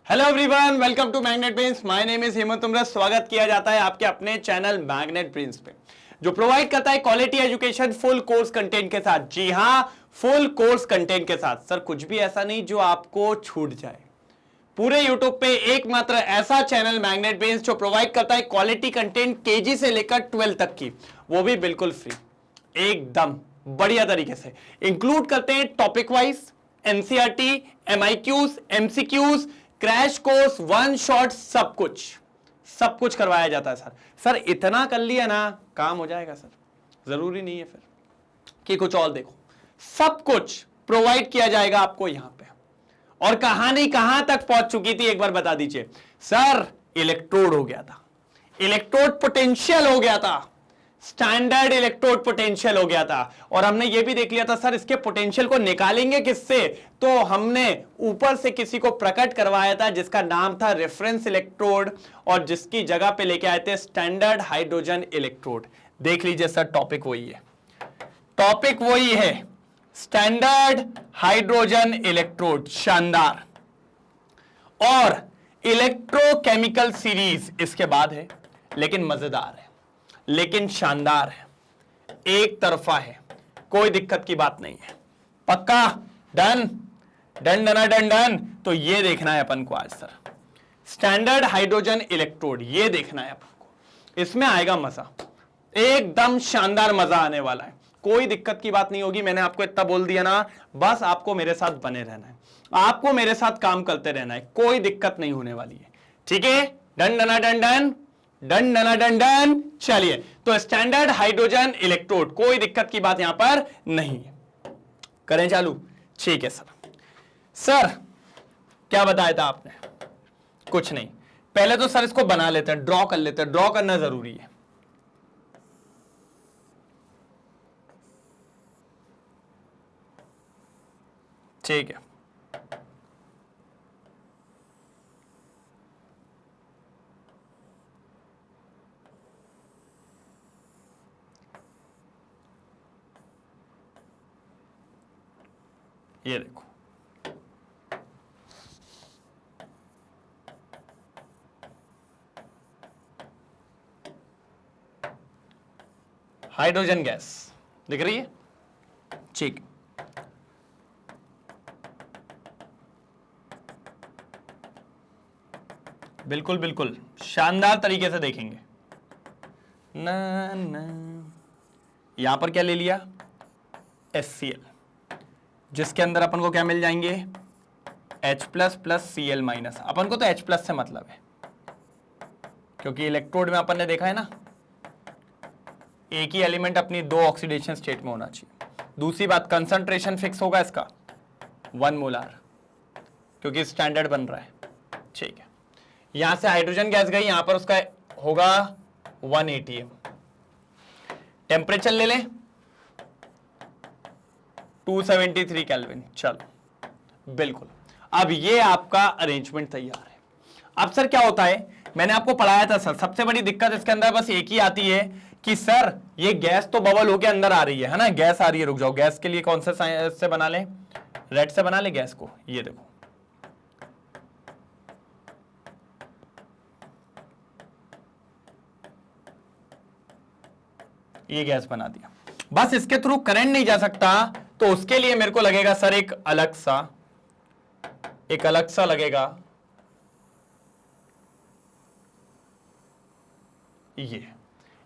Hello everyone, welcome to magnet brains. My name is Hemant Tumra. स्वागत किया जाता है आपके अपने चैनल मैग्नेट ब्रेन्स पे, जो प्रोवाइड करता है quality education full course content के साथ। जी हां, फुल कोर्स कंटेंट के साथ। सर कुछ भी ऐसा नहीं जो आपको छूट जाए। पूरे यूट्यूब पे एकमात्र ऐसा चैनल मैग्नेट ब्रेन्स जो प्रोवाइड करता है क्वालिटी कंटेंट केजी से लेकर 12 तक की, वो भी बिल्कुल फ्री, एकदम बढ़िया तरीके से। इंक्लूड करते हैं topic wise NCERT, MIQs, MCQs, crash course, one shot, सब कुछ करवाया जाता है। सर इतना कर लिया ना, काम हो जाएगा सर। जरूरी नहीं है फिर कि कुछ और देखो, सब कुछ प्रोवाइड किया जाएगा आपको यहां पे। और कहानी कहां तक पहुंच चुकी थी एक बार बता दीजिए। सर इलेक्ट्रोड हो गया था, इलेक्ट्रोड पोटेंशियल हो गया था, स्टैंडर्ड इलेक्ट्रोड पोटेंशियल हो गया था। और हमने यह भी देख लिया था सर इसके पोटेंशियल को निकालेंगे किससे, तो हमने ऊपर से किसी को प्रकट करवाया था जिसका नाम था रेफरेंस इलेक्ट्रोड, और जिसकी जगह पे लेके आए थे स्टैंडर्ड हाइड्रोजन इलेक्ट्रोड। देख लीजिए सर, टॉपिक वही है, टॉपिक वही है, स्टैंडर्ड हाइड्रोजन इलेक्ट्रोड। शानदार। और इलेक्ट्रोकेमिकल सीरीज इसके बाद है, लेकिन मजेदार है, लेकिन शानदार है, एक तरफा है, कोई दिक्कत की बात नहीं है। पक्का? डन डन डना डन डन। तो ये देखना है अपन को आज सर, स्टैंडर्ड हाइड्रोजन इलेक्ट्रोड, ये देखना है अपन को। इसमें आएगा मजा, एकदम शानदार मजा आने वाला है। कोई दिक्कत की बात नहीं होगी। मैंने आपको इतना बोल दिया ना, बस आपको मेरे साथ बने रहना है, आपको मेरे साथ काम करते रहना है, कोई दिक्कत नहीं होने वाली है। ठीक है? डन डना डन डन डन डना डन डन। चलिए, तो स्टैंडर्ड हाइड्रोजन इलेक्ट्रोड, कोई दिक्कत की बात यहां पर नहीं है। करें चालू? ठीक है सर। सर क्या बताया था आपने? कुछ नहीं, पहले तो सर इसको बना लेते हैं, ड्रॉ कर लेते हैं। ड्रॉ करना जरूरी है। ठीक है, ये देखो, हाइड्रोजन गैस दिख रही है? ठीक, बिल्कुल बिल्कुल शानदार तरीके से देखेंगे ना ना। यहां पर क्या ले लिया? HCl, जिसके अंदर अपन को क्या मिल जाएंगे? H plus plus Cl minus. अपन को तो H प्लस से मतलब है, क्योंकि इलेक्ट्रोड में अपन ने देखा है ना, एक ही एलिमेंट अपनी दो ऑक्सीडेशन स्टेट में होना चाहिए। दूसरी बात, कंसंट्रेशन फिक्स होगा इसका 1 मोलार, क्योंकि स्टैंडर्ड बन रहा है। ठीक है, यहां से हाइड्रोजन गैस गई, यहां पर उसका होगा 1 atm। टेम्परेचर ले लें 273 केल्विन। चलो बिल्कुल, अब ये आपका अरेंजमेंट तैयार है। अब सर क्या होता है, मैंने आपको पढ़ाया था सर, सबसे बड़ी दिक्कत इसके अंदर बस एक ही आती है कि सर ये गैस तो बबल होके अंदर आ रही है ना, गैस आ रही है। रुक जाओ, गैस के लिए कौन से बना लें? रेड से बना ले गैस को। ये देखो, ये गैस बना दिया। बस इसके थ्रू करंट नहीं जा सकता, तो उसके लिए मेरे को लगेगा सर एक अलग सा लगेगा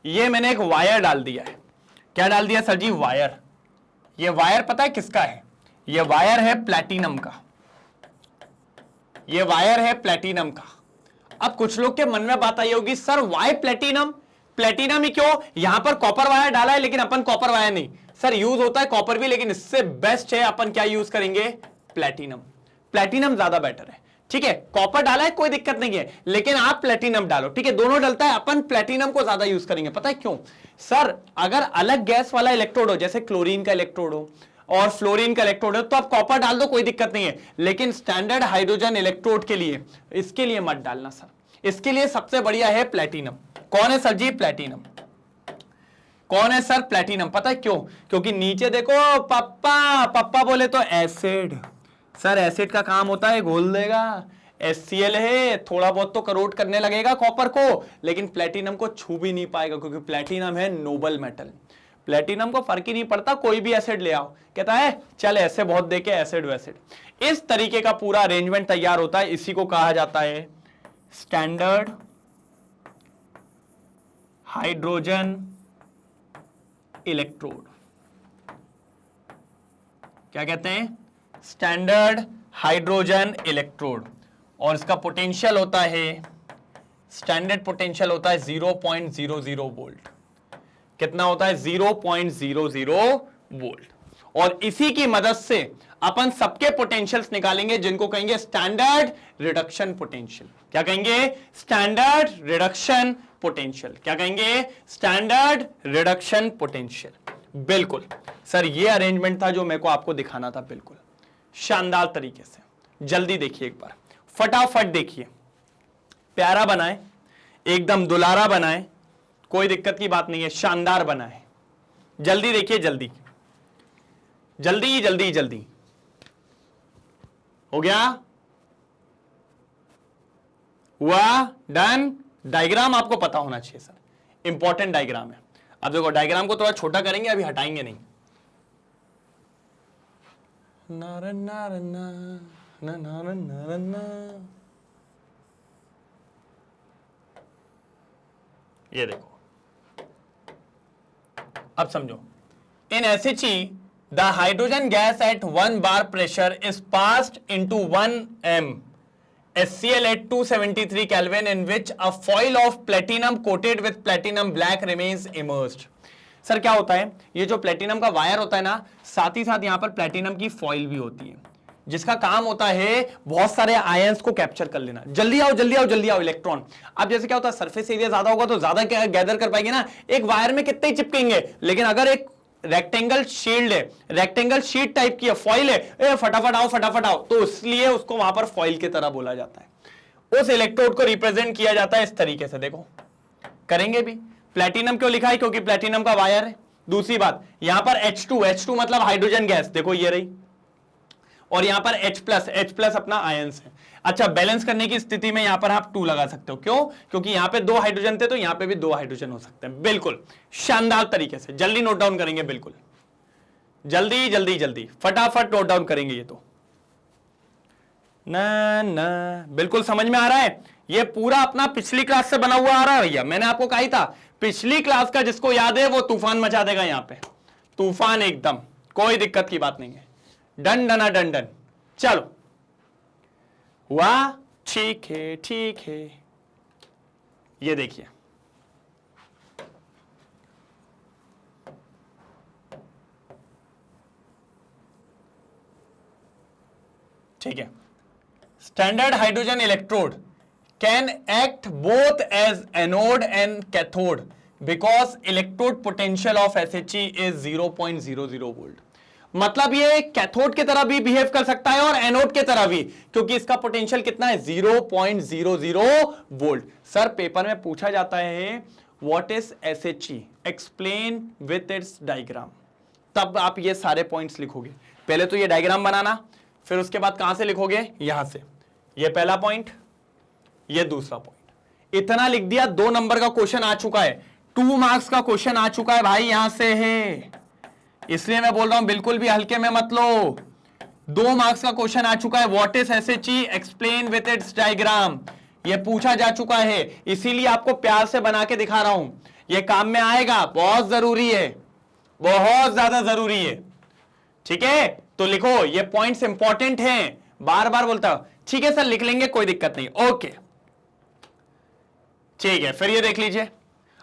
ये मैंने एक वायर डाल दिया है। क्या डाल दिया सर जी? वायर। ये वायर पता है किसका है? ये वायर है प्लैटिनम का, ये वायर है प्लैटिनम का। अब कुछ लोग के मन में बात आई होगी, सर वाई प्लैटिनम? प्लैटिनम ही क्यों? यहां पर कॉपर वायर डाला है, लेकिन अपन कॉपर वायर नहीं, सर यूज होता है कॉपर भी, लेकिन इससे बेस्ट है अपन क्या यूज करेंगे? प्लैटिनम। प्लैटिनम ज्यादा बेटर है। ठीक है, कॉपर डाला है कोई दिक्कत नहीं है, लेकिन आप प्लैटिनम डालो। ठीक है, दोनों डलता है, अपन प्लैटिनम को ज्यादा यूज करेंगे। पता है क्यों? सर अगर अलग गैस वाला इलेक्ट्रोड हो, जैसे क्लोरीन का इलेक्ट्रोड हो और फ्लोरीन का इलेक्ट्रोड हो, तो आप कॉपर डाल दो, कोई दिक्कत नहीं है। लेकिन स्टैंडर्ड हाइड्रोजन इलेक्ट्रोड के लिए, इसके लिए मत डालना सर। इसके लिए सबसे बढ़िया है प्लैटिनम। कौन है सर जी? प्लैटिनम। कौन है सर? प्लैटिनम। पता है क्यों? क्योंकि नीचे देखो, पप्पा बोले तो एसिड। सर एसिड का काम होता है घोल देगा, HCl है, थोड़ा बहुत तो करोड करने लगेगा कॉपर को, लेकिन प्लेटिनम को छू भी नहीं पाएगा, क्योंकि प्लेटिनम है नोबल मेटल। प्लेटिनम को फर्क ही नहीं पड़ता, कोई भी एसिड ले आओ, कहता है चल ऐसे बहुत देके एसिड वैसिड। इस तरीके का पूरा अरेंजमेंट तैयार होता है, इसी को कहा जाता है स्टैंडर्ड हाइड्रोजन इलेक्ट्रोड। क्या कहते हैं? Standard hydrogen electrode. और इसका पोटेंशियल होता है, स्टैंडर्ड पोटेंशियल होता है 0.00 वोल्ट। कितना होता है? 0.00 वोल्ट। और इसी की मदद से अपन सबके पोटेंशियल्स निकालेंगे, जिनको कहेंगे स्टैंडर्ड रिडक्शन पोटेंशियल। क्या कहेंगे? Standard reduction potential. क्या कहेंगे? Standard reduction potential. बिल्कुल सर, ये अरेंजमेंट था जो मेरे को आपको दिखाना था, बिल्कुल शानदार तरीके से। जल्दी देखिए एक बार, फटाफट देखिए, प्यारा बनाए, एकदम दुलारा बनाए, कोई दिक्कत की बात नहीं है, शानदार बनाए। जल्दी देखिए, जल्दी जल्दी जल्दी जल्दी। हो गया? हुआ? डन। डायग्राम आपको पता होना चाहिए सर, इंपॉर्टेंट डायग्राम है। अब देखो, डायग्राम को थोड़ा छोटा करेंगे, अभी हटाएंगे नहीं। नारा नारा ना ना नारा नारा ना। ये देखो, अब समझो। इन SHE the hydrogen gas at 1 bar pressure is passed into 1 m HCl at 273 Kelvin in which a foil of platinum coated with platinum black remains immersed। Sir क्या होता है? ये जो प्लेटिनम का वायर होता है ना, साथ ही साथ यहां पर प्लेटिनम की फॉइल भी होती है, जिसका काम होता है बहुत सारे आयंस को कैप्चर कर लेना। जल्दी आओ जल्दी आओ जल्दी आओ, इलेक्ट्रॉन। अब जैसे क्या होता है, सरफेस एरिया ज्यादा होगा तो ज्यादा गैदर कर पाएंगे ना, एक वायर में कितने ही चिपकेंगे। लेकिन अगर एक रेक्टेंगल शील्ड है, रेक्टेंगल शीट टाइप की है, फॉइल है, फटाफट आओ, तो इसलिए उसको वहां पर फॉइल की तरह बोला जाता है। उस इलेक्ट्रोड को रिप्रेजेंट किया जाता है इस तरीके से। देखो करेंगे भी। प्लेटिनम क्यों लिखा है? क्योंकि प्लेटिनम का वायर है। दूसरी बात, यहां पर H2 मतलब हाइड्रोजन गैस, देखो ये रही, और यहां पर H प्लस अपना आयंस है। अच्छा, बैलेंस करने की स्थिति में यहां पर आप 2 लगा सकते हो। क्यों? क्योंकि यहां पे 2 हाइड्रोजन थे, तो यहां पे भी 2 हाइड्रोजन हो सकते हैं। बिल्कुल शानदार तरीके से। जल्दी नोट डाउन करेंगे, बिल्कुल जल्दी जल्दी जल्दी, फटाफट नोट डाउन करेंगे। ये तो ना ना, बिल्कुल समझ में आ रहा है। ये पूरा अपना पिछली क्लास से बना हुआ आ रहा है भैया। मैंने आपको कहा ही था, पिछली क्लास का जिसको याद है वो तूफान मचा देगा यहां पे, तूफान एकदम, कोई दिक्कत की बात नहीं है। डन डना डन डन। चलो, हुआ? ठीक है ठीक है। ये देखिए, ठीक है। Standard hydrogen electrode can act both as anode and cathode because electrode potential of SHE is 0.00 volt. मतलब ये कैथोड की तरह भी बिहेव कर सकता है और एनोड की तरह भी, क्योंकि इसका पोटेंशियल कितना है? 0.00 वोल्ट। सर पेपर में पूछा जाता है what is SHE, explain with its diagram. तब आप ये सारे पॉइंट्स लिखोगे। पहले तो ये डायग्राम बनाना, फिर उसके बाद कहां से लिखोगे? यहां से। ये पहला पॉइंट, ये दूसरा पॉइंट। इतना लिख दिया, 2 नंबर का क्वेश्चन आ चुका है, 2 मार्क्स का क्वेश्चन आ चुका है भाई, यहां से है। इसलिए मैं बोल रहा हूं बिल्कुल भी हल्के में मत लो। 2 मार्क्स का क्वेश्चन आ चुका है, what is SHE, explain with its diagram. ये पूछा जा चुका है, इसीलिए आपको प्यार से बना के दिखा रहा हूं। ये काम में आएगा, बहुत जरूरी है, बहुत ज्यादा जरूरी है। ठीक है, तो लिखो, ये पॉइंट्स इंपॉर्टेंट हैं, बार बार बोलता हूं। ठीक है सर, लिख लेंगे, कोई दिक्कत नहीं। ओके ठीक है, फिर ये देख लीजिए,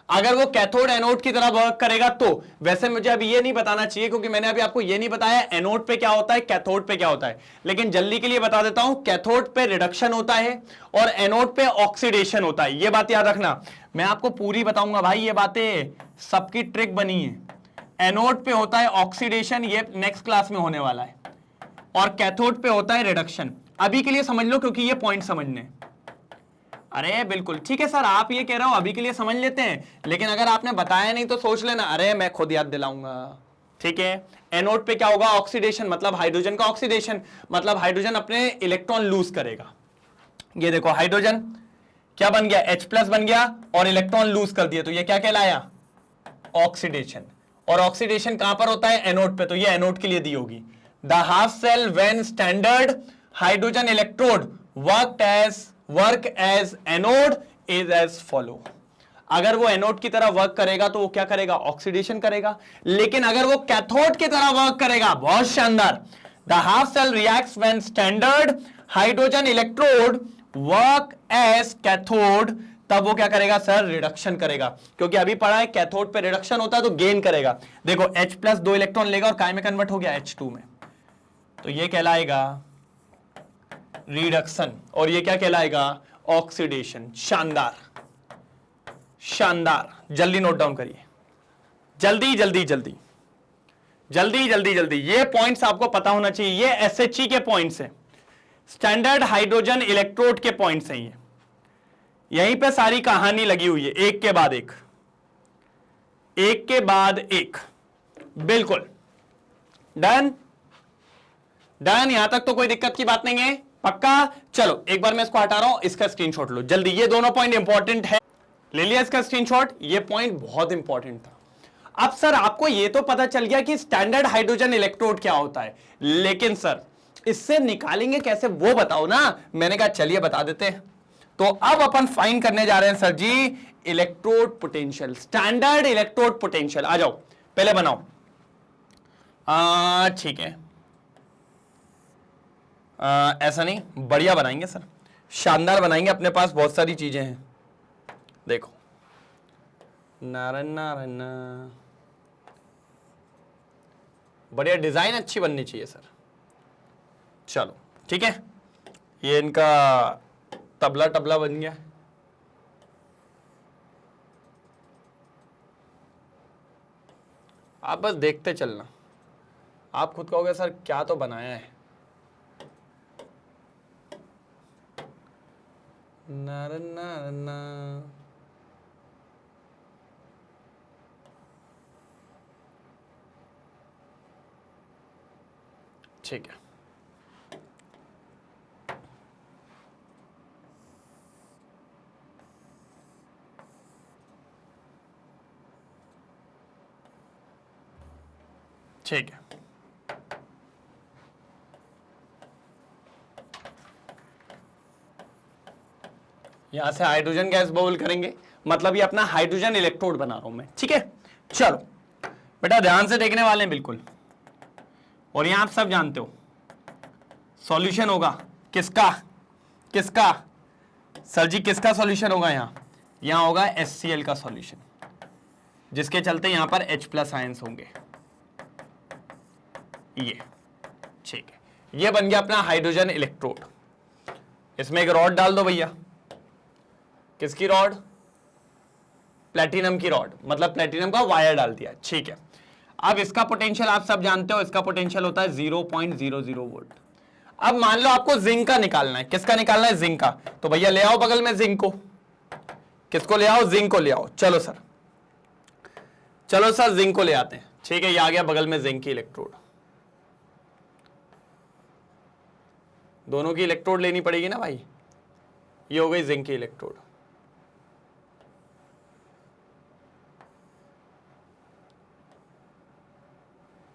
अगर वो कैथोड एनोड की तरह वर्क करेगा तो, वैसे मुझे अभी ये नहीं बताना चाहिए क्योंकि मैंने अभी आपको ये नहीं बताया एनोड पे क्या होता है, कैथोड पे क्या होता है, लेकिन जल्दी के लिए बता देता हूं। कैथोड पे रिडक्शन होता है और एनोड पे ऑक्सीडेशन होता है, ये बात याद रखना। मैं आपको पूरी बताऊंगा भाई, ये बातें सबकी ट्रिक बनी है। एनोड पे होता है ऑक्सीडेशन, ये नेक्स्ट क्लास में होने वाला है, और कैथोड पे होता है रिडक्शन। अभी के लिए समझ लो क्योंकि ये पॉइंट समझने। अरे बिल्कुल ठीक है सर, आप ये कह रहे हो अभी के लिए समझ लेते हैं, लेकिन अगर आपने बताया नहीं तो सोच लेना, अरे मैं खुद याद दिलाऊंगा। ठीक है, एनोड पे क्या होगा? ऑक्सीडेशन, मतलब हाइड्रोजन का ऑक्सीडेशन, मतलब हाइड्रोजन अपने इलेक्ट्रॉन लूज करेगा। ये देखो हाइड्रोजन क्या बन गया, H+ बन गया और इलेक्ट्रॉन लूज कर दिया, तो ये क्या कहलाया, ऑक्सीडेशन। और ऑक्सीडेशन कहां पर होता है, एनोड पे, तो ये एनोड के लिए दी होगी। The half cell when standard hydrogen electrode work as anode is as follow. अगर वो एनोड की तरह वर्क करेगा तो वो क्या करेगा, ऑक्सीडेशन करेगा। लेकिन अगर वो कैथोड की तरह वर्क करेगा, बहुत शानदार, the half cell reacts when standard hydrogen electrode work as cathode, तब वो क्या करेगा सर, रिडक्शन करेगा। क्योंकि अभी पढ़ा है कैथोड पे रिडक्शन होता है तो गेन करेगा। देखो H+ 2 इलेक्ट्रॉन लेगा और काय में कन्वर्ट हो गया, H2 में, तो ये कहलाएगा रिडक्शन और ये क्या कहलाएगा, ऑक्सीडेशन। शानदार शानदार, जल्दी नोट डाउन करिए, जल्दी जल्दी जल्दी जल्दी जल्दी जल्दी। ये पॉइंट्स आपको पता होना चाहिए, ये SHE के पॉइंट्स हैं, स्टैंडर्ड हाइड्रोजन इलेक्ट्रोड के पॉइंट्स हैं। ये यहीं पे सारी कहानी लगी हुई है, एक के बाद एक, एक के बाद एक, बिल्कुल डन डन। यहां तक तो कोई दिक्कत की बात नहीं है, पक्का। चलो एक बार मैं इसको हटा रहा हूं, इसका स्क्रीनशॉट लो जल्दी, ये दोनों पॉइंट इंपॉर्टेंट है, ले लिया इसका स्क्रीनशॉट, ये पॉइंट बहुत इंपॉर्टेंट था। अब सर आपको ये तो पता चल गया कि स्टैंडर्ड हाइड्रोजन इलेक्ट्रोड क्या होता है, लेकिन सर इससे निकालेंगे कैसे वो बताओ ना। मैंने कहा चलिए बता देते हैं। तो अब अपन फाइंड करने जा रहे हैं sir ji electrode potential, standard electrode potential. आ जाओ पहले बनाओ, ठीक है, ऐसा नहीं, बढ़िया बनाएंगे सर, शानदार बनाएंगे, अपने पास बहुत सारी चीजें हैं। देखो नारन नारन, बढ़िया डिजाइन अच्छी बननी चाहिए सर। चलो ठीक है, ये इनका तबला टबला बन गया। आप बस देखते चलना, आप खुद कहोगे सर क्या तो बनाया है। नारन नारन, ठीक है, ठीक है। यहां से हाइड्रोजन गैस बबल करेंगे, मतलब ये अपना हाइड्रोजन इलेक्ट्रोड बना रहा हूं मैं, ठीक है। चलो बेटा ध्यान से देखने वाले हैं बिल्कुल, और यहां आप सब जानते हो सॉल्यूशन होगा किसका, किसका सर जी, किसका सॉल्यूशन होगा, यहां होगा HCl का सॉल्यूशन, जिसके चलते यहां पर H+ आयंस होंगे। ये ठीक है, ये बन गया अपना हाइड्रोजन इलेक्ट्रोड। इसमें एक रॉड डाल दो भैया, किसकी रॉड, प्लेटिनम की रॉड, मतलब प्लेटिनम का वायर डाल दिया, ठीक है। अब इसका पोटेंशियल आप सब जानते हो, इसका पोटेंशियल होता है 0.00 वोल्ट। अब मान लो आपको जिंक का निकालना है, किसका निकालना है, जिंक का, तो भैया ले आओ बगल में जिंक को, किसको ले आओ, जिंक को ले आओ। चलो सर, चलो सर जिंक को ले आते हैं, ठीक है। ये आ गया बगल में जिंक की इलेक्ट्रोड, दोनों की इलेक्ट्रोड लेनी पड़ेगी ना भाई। ये हो गई जिंक की इलेक्ट्रोड,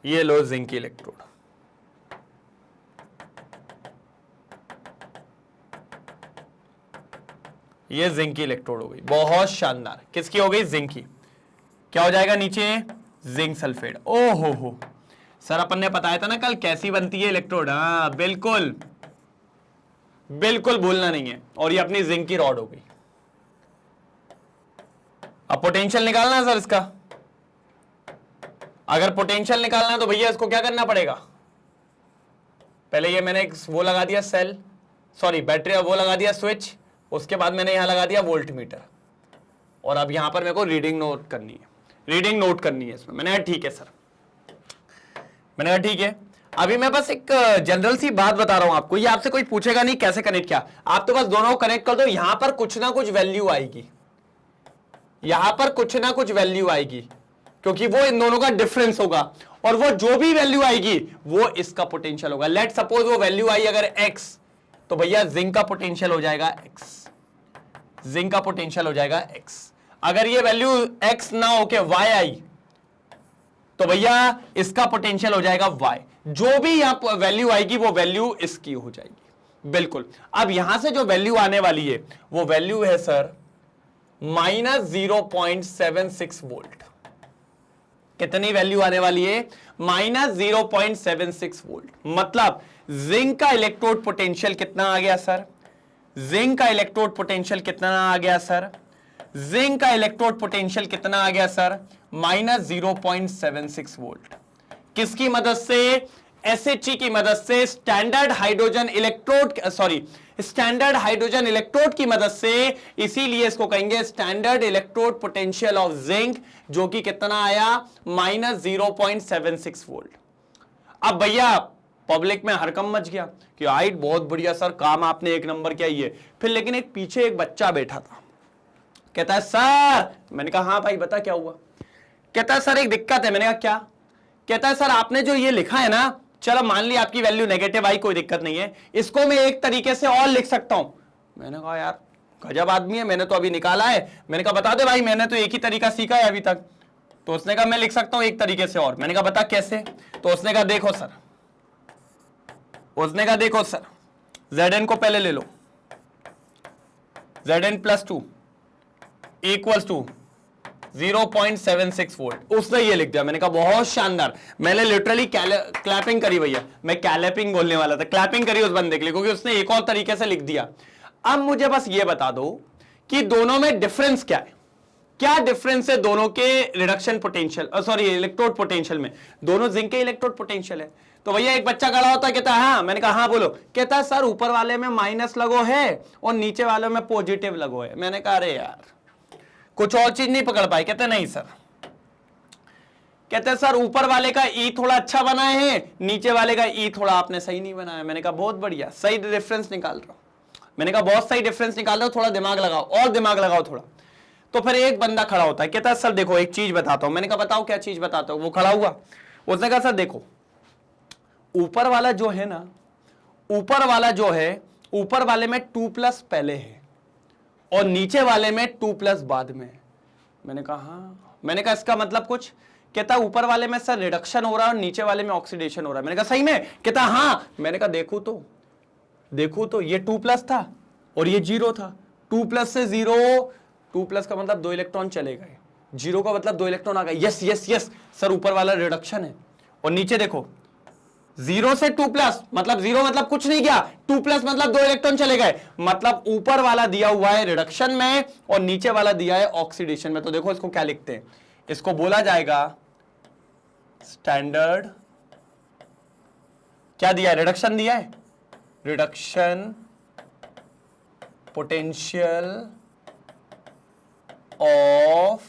ये लो जिंक की इलेक्ट्रोड, ये जिंक की इलेक्ट्रोड हो गई, बहुत शानदार। किसकी हो गई, जिंक की। क्या हो जाएगा नीचे, जिंक सल्फेट। ओहो हो सर, अपन ने बताया था ना कल कैसी बनती है इलेक्ट्रोड, हाँ बिल्कुल बिल्कुल भूलना नहीं है। और ये अपनी जिंक की रॉड हो गई। अब पोटेंशियल निकालना है सर इसका, अगर पोटेंशियल निकालना है तो भैया इसको क्या करना पड़ेगा, पहले ये मैंने एक वो लगा दिया सेल, सॉरी बैटरी, वो लगा दिया स्विच, उसके बाद मैंने यहां लगा दिया वोल्ट मीटर, और अब यहां पर मेरे को रीडिंग नोट करनी है, रीडिंग नोट करनी है इसमें। मैंने कहा ठीक है सर, मैंने कहा ठीक है। अभी मैं बस एक जनरल सी बात बता रहा हूं आपको, ये आपसे कोई पूछेगा नहीं कैसे कनेक्ट किया, आप तो बस दोनों को कनेक्ट कर दो, यहां पर कुछ ना कुछ वैल्यू आएगी, यहां पर कुछ ना कुछ वैल्यू आएगी, क्योंकि वो इन दोनों का डिफरेंस होगा, और वो जो भी वैल्यू आएगी वो इसका पोटेंशियल होगा। लेट सपोज वो वैल्यू आई अगर x, तो भैया जिंक का पोटेंशियल हो जाएगा x, जिंक का पोटेंशियल हो जाएगा x। अगर ये वैल्यू x ना होके y आई तो भैया इसका पोटेंशियल हो जाएगा y। जो भी यहां वैल्यू आएगी वो वैल्यू इसकी हो जाएगी। बिल्कुल। अब यहां से जो वैल्यू आने वाली है वो वैल्यू है सर -0.76 वोल्ट। कितनी वैल्यू आने वाली है? -0.76 वोल्ट। मतलब जिंक का इलेक्ट्रोड पोटेंशियल कितना आ गया सर? जिंक का इलेक्ट्रोड पोटेंशियल कितना आ गया सर? जिंक का इलेक्ट्रोड पोटेंशियल कितना आ गया सर? -0.76 वोल्ट। किसकी मदद से? SHE की मदद से, standard hydrogen electrode, sorry standard hydrogen electrode की मदद से। इसीलिए इसको कहेंगे standard electrode potential of zinc, जो कि कितना आया? -0.76 वोल्ट। अब भैया पब्लिक में हरकम मच गया कि आइट बहुत बढ़िया सर, काम आपने एक नंबर किया। ये फिर लेकिन एक पीछे एक बच्चा बैठा था, कहता है सर, मैंने कहा हाँ भाई बता क्या हुआ? कहता है सर एक दिक्कत है। मैंने कहा क्या? कहता है सर आपने जो ये लिखा है ना, चलो मान ली आपकी वैल्यू नेगेटिव आई, कोई दिक्कत नहीं है, इसको मैं एक तरीके से और लिख सकता हूं। मैंने कहा यार गजब आदमी है, मैंने तो अभी निकाला है। मैंने कहा बता दे भाई, मैंने तो एक ही तरीका सीखा है अभी तक। तो उसने कहा मैं लिख सकता हूं एक तरीके से और। मैंने कहा बता कैसे? तो उसने कहा देखो सर, Zn को पहले ले लो, Zn+2 इक्वल्स टू 0.76 वोल्ट। उसने ये लिख दिया। मैंने कहा बहुत शानदार। मैंने लिटरली क्लैपिंग करी भैया, मैं कैलपिंग बोलने वाला था, क्लैपिंग करी उस बंदे के लिए, क्योंकि उसने एक और तरीके से लिख दिया। अब मुझे बस ये बता दो कि दोनों में डिफरेंस क्या है? क्या डिफरेंस है दोनों के reduction potential, sorry electrode potential में? दोनों जिंक के इलेक्ट्रोड पोटेंशियल है। तो भैया एक बच्चा खड़ा होता है, कहता है हाँ। मैंने कहा हाँ बोलो। कहता है सर ऊपर वाले में माइनस लगो है और नीचे वाले में पॉजिटिव लगो है। मैंने कहा अरे यार कुछ और चीज नहीं पकड़ पाए? कहते नहीं सर। कहते सर ऊपर वाले का ई थोड़ा अच्छा बनाए हैं, नीचे वाले का ई थोड़ा आपने सही नहीं बनाया। मैंने कहा बहुत बढ़िया, सही डिफरेंस निकाल रहा हूं। मैंने कहा बहुत सही डिफरेंस निकाल रहा हूं, थोड़ा दिमाग लगाओ और दिमाग लगाओ थोड़ा। तो फिर एक बंदा खड़ा होता है, कहता है सर देखो एक चीज बताता हूं। मैंने कहा बताओ क्या चीज बताता हूं? वो खड़ा हुआ, उसने कहा सर देखो ऊपर वाला जो है ना, ऊपर वाला जो है, ऊपर वाले में 2+ पहले है और नीचे वाले में 2+ बाद में है। मैंने कहा हाँ। मैंने कहा इसका मतलब कुछ? कहता ऊपर वाले में सर रिडक्शन हो रहा है और नीचे वाले में ऑक्सीडेशन हो रहा है। मैंने कहा सही में? कहता हाँ। मैंने कहा देखो तो ये 2+ था और ये 0 था। 2+ से 0, 2+ का मतलब 2 इलेक्ट्रॉन चले गए, 0 का मतलब 2 इलेक्ट्रॉन आ गए। यस यस यस सर ऊपर वाला रिडक्शन है। और नीचे देखो 0 से 2+ मतलब 0 मतलब कुछ नहीं किया, 2+ मतलब 2 इलेक्ट्रॉन चले गए, मतलब ऊपर वाला दिया हुआ है रिडक्शन में और नीचे वाला दिया है ऑक्सीडेशन में। तो देखो इसको क्या लिखते हैं? इसको बोला जाएगा स्टैंडर्ड, क्या दिया है? रिडक्शन दिया है, रिडक्शन पोटेंशियल ऑफ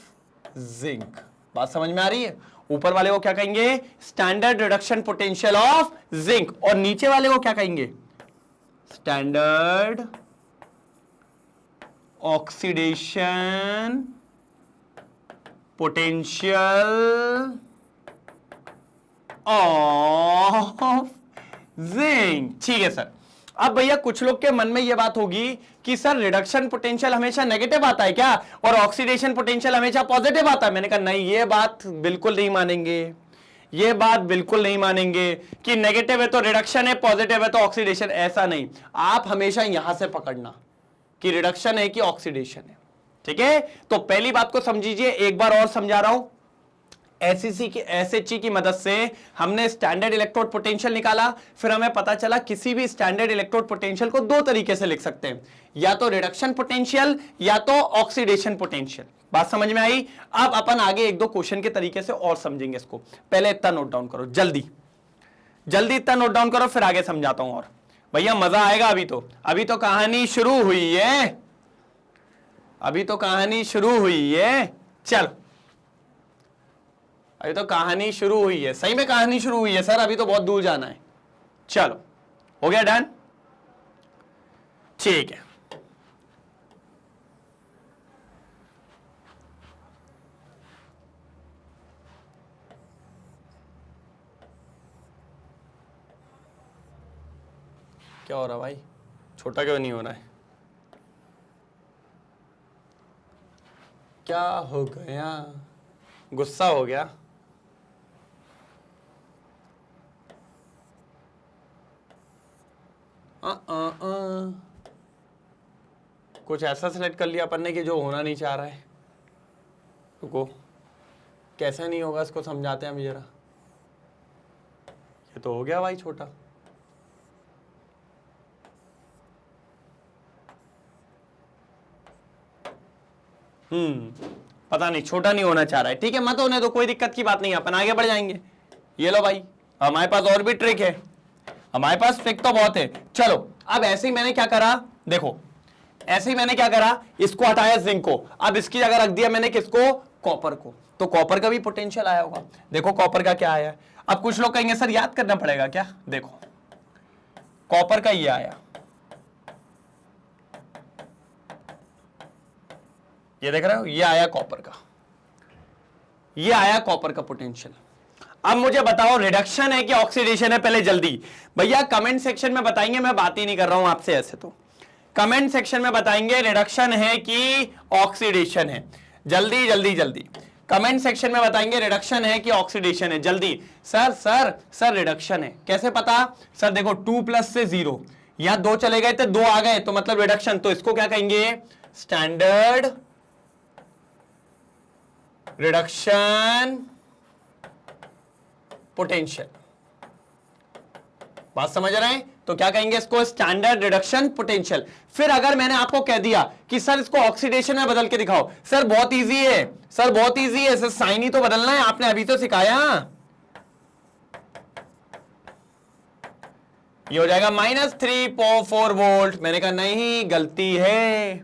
जिंक। बात समझ में आ रही है? ऊपर वाले को क्या कहेंगे? Standard reduction potential of zinc. और नीचे वाले को क्या कहेंगे? Standard oxidation potential of zinc. ठीक है सर। अब भैया कुछ लोग के मन में यह बात होगी कि सर रिडक्शन पोटेंशियल हमेशा नेगेटिव आता है क्या और ऑक्सीडेशन पोटेंशियल हमेशा पॉजिटिव आता है? मैंने कहा नहीं, ये बात बिल्कुल नहीं मानेंगे, ये बात बिल्कुल नहीं मानेंगे कि नेगेटिव है तो रिडक्शन है, पॉजिटिव है तो ऑक्सीडेशन। ऐसा नहीं, आप हमेशा यहां से पकड़ना कि रिडक्शन है कि ऑक्सीडेशन है। ठीक है, तो पहली बात को समझिए, एक बार और समझा रहा हूं। SHE की मदद से हमने स्टैंडर्ड इलेक्ट्रोड पोटेंशियल निकाला, फिर हमें पता चला किसी भी स्टैंडर्ड इलेक्ट्रोड पोटेंशियल को दो तरीके से लिख सकते हैं, या तो रिडक्शन पोटेंशियल या तो ऑक्सीडेशन पोटेंशियल। बात समझ में आई? अब अपन आगे एक दो क्वेश्चन के तरीके से और समझेंगे इसको। पहले इतना नोट डाउन करो, जल्दी जल्दी इतना नोट डाउन करो, फिर आगे समझाता हूं। और भैया मजा आएगा। अभी तो कहानी शुरू हुई है, अभी तो कहानी शुरू हुई है। चलो अभी तो कहानी शुरू हुई है, सही में कहानी शुरू हुई है सर, अभी तो बहुत दूर जाना है। चलो हो गया डन? ठीक है। क्या हो रहा भाई? छोटा क्यों नहीं हो रहा है? क्या हो गया? गुस्सा हो गया? कुछ ऐसा सिलेक्ट कर लिया अपन ने कि जो होना नहीं चाह रहा है। रुको, कैसा नहीं होगा इसको समझाते हैं हम जरा। ये तो हो गया भाई छोटा। पता नहीं, छोटा नहीं होना चाह रहा है। ठीक है, मत होने दो, कोई दिक्कत की बात नहीं, अपन आगे बढ़ जाएंगे। ये लो भाई, हमारे पास और भी ट्रिक है, हमारे पास ट्रिक तो बहुत है। चलो, अब ऐसे ही मैंने क्या करा, देखो ऐसे ही मैंने क्या करा, इसको हटाया जिंक को, अब इसकी जगह रख दिया मैंने किसको, कॉपर को, तो कॉपर का भी पोटेंशियल आया होगा। देखो कॉपर का क्या आया। अब कुछ लोग कहेंगे सर याद करना पड़ेगा क्या, देखो कॉपर का ये आया, ये देख रहे हो, ये आया कॉपर का, ये आया कॉपर का पोटेंशियल। अब मुझे बताओ रिडक्शन है कि ऑक्सीडेशन है, पहले जल्दी भैया कमेंट सेक्शन में बताएंगे, मैं बात ही नहीं कर रहा हूं आपसे ऐसे, तो कमेंट सेक्शन में बताएंगे रिडक्शन है कि ऑक्सीडेशन है, जल्दी जल्दी जल्दी कमेंट सेक्शन में बताएंगे रिडक्शन है कि ऑक्सीडेशन है, जल्दी। सर सर सर रिडक्शन है, कैसे पता? सर देखो 2 प्लस से 0, यहां 2 चले गए थे 2 आ गए, तो मतलब रिडक्शन, तो इसको क्या कहेंगे, स्टैंडर्ड रिडक्शन पोटेंशियल। बात समझ रहे हैं? तो क्या कहेंगे इसको, स्टैंडर्ड रिडक्शन पोटेंशियल। फिर अगर मैंने आपको कह दिया कि सर इसको ऑक्सीडेशन में बदल के दिखाओ, सर बहुत इजी है, सर बहुत इजी है, सर साइन ही तो बदलना है, आपने अभी तो सिखाया। ये हो जाएगा -3.4 वोल्ट। मैंने कहा नहीं, गलती है,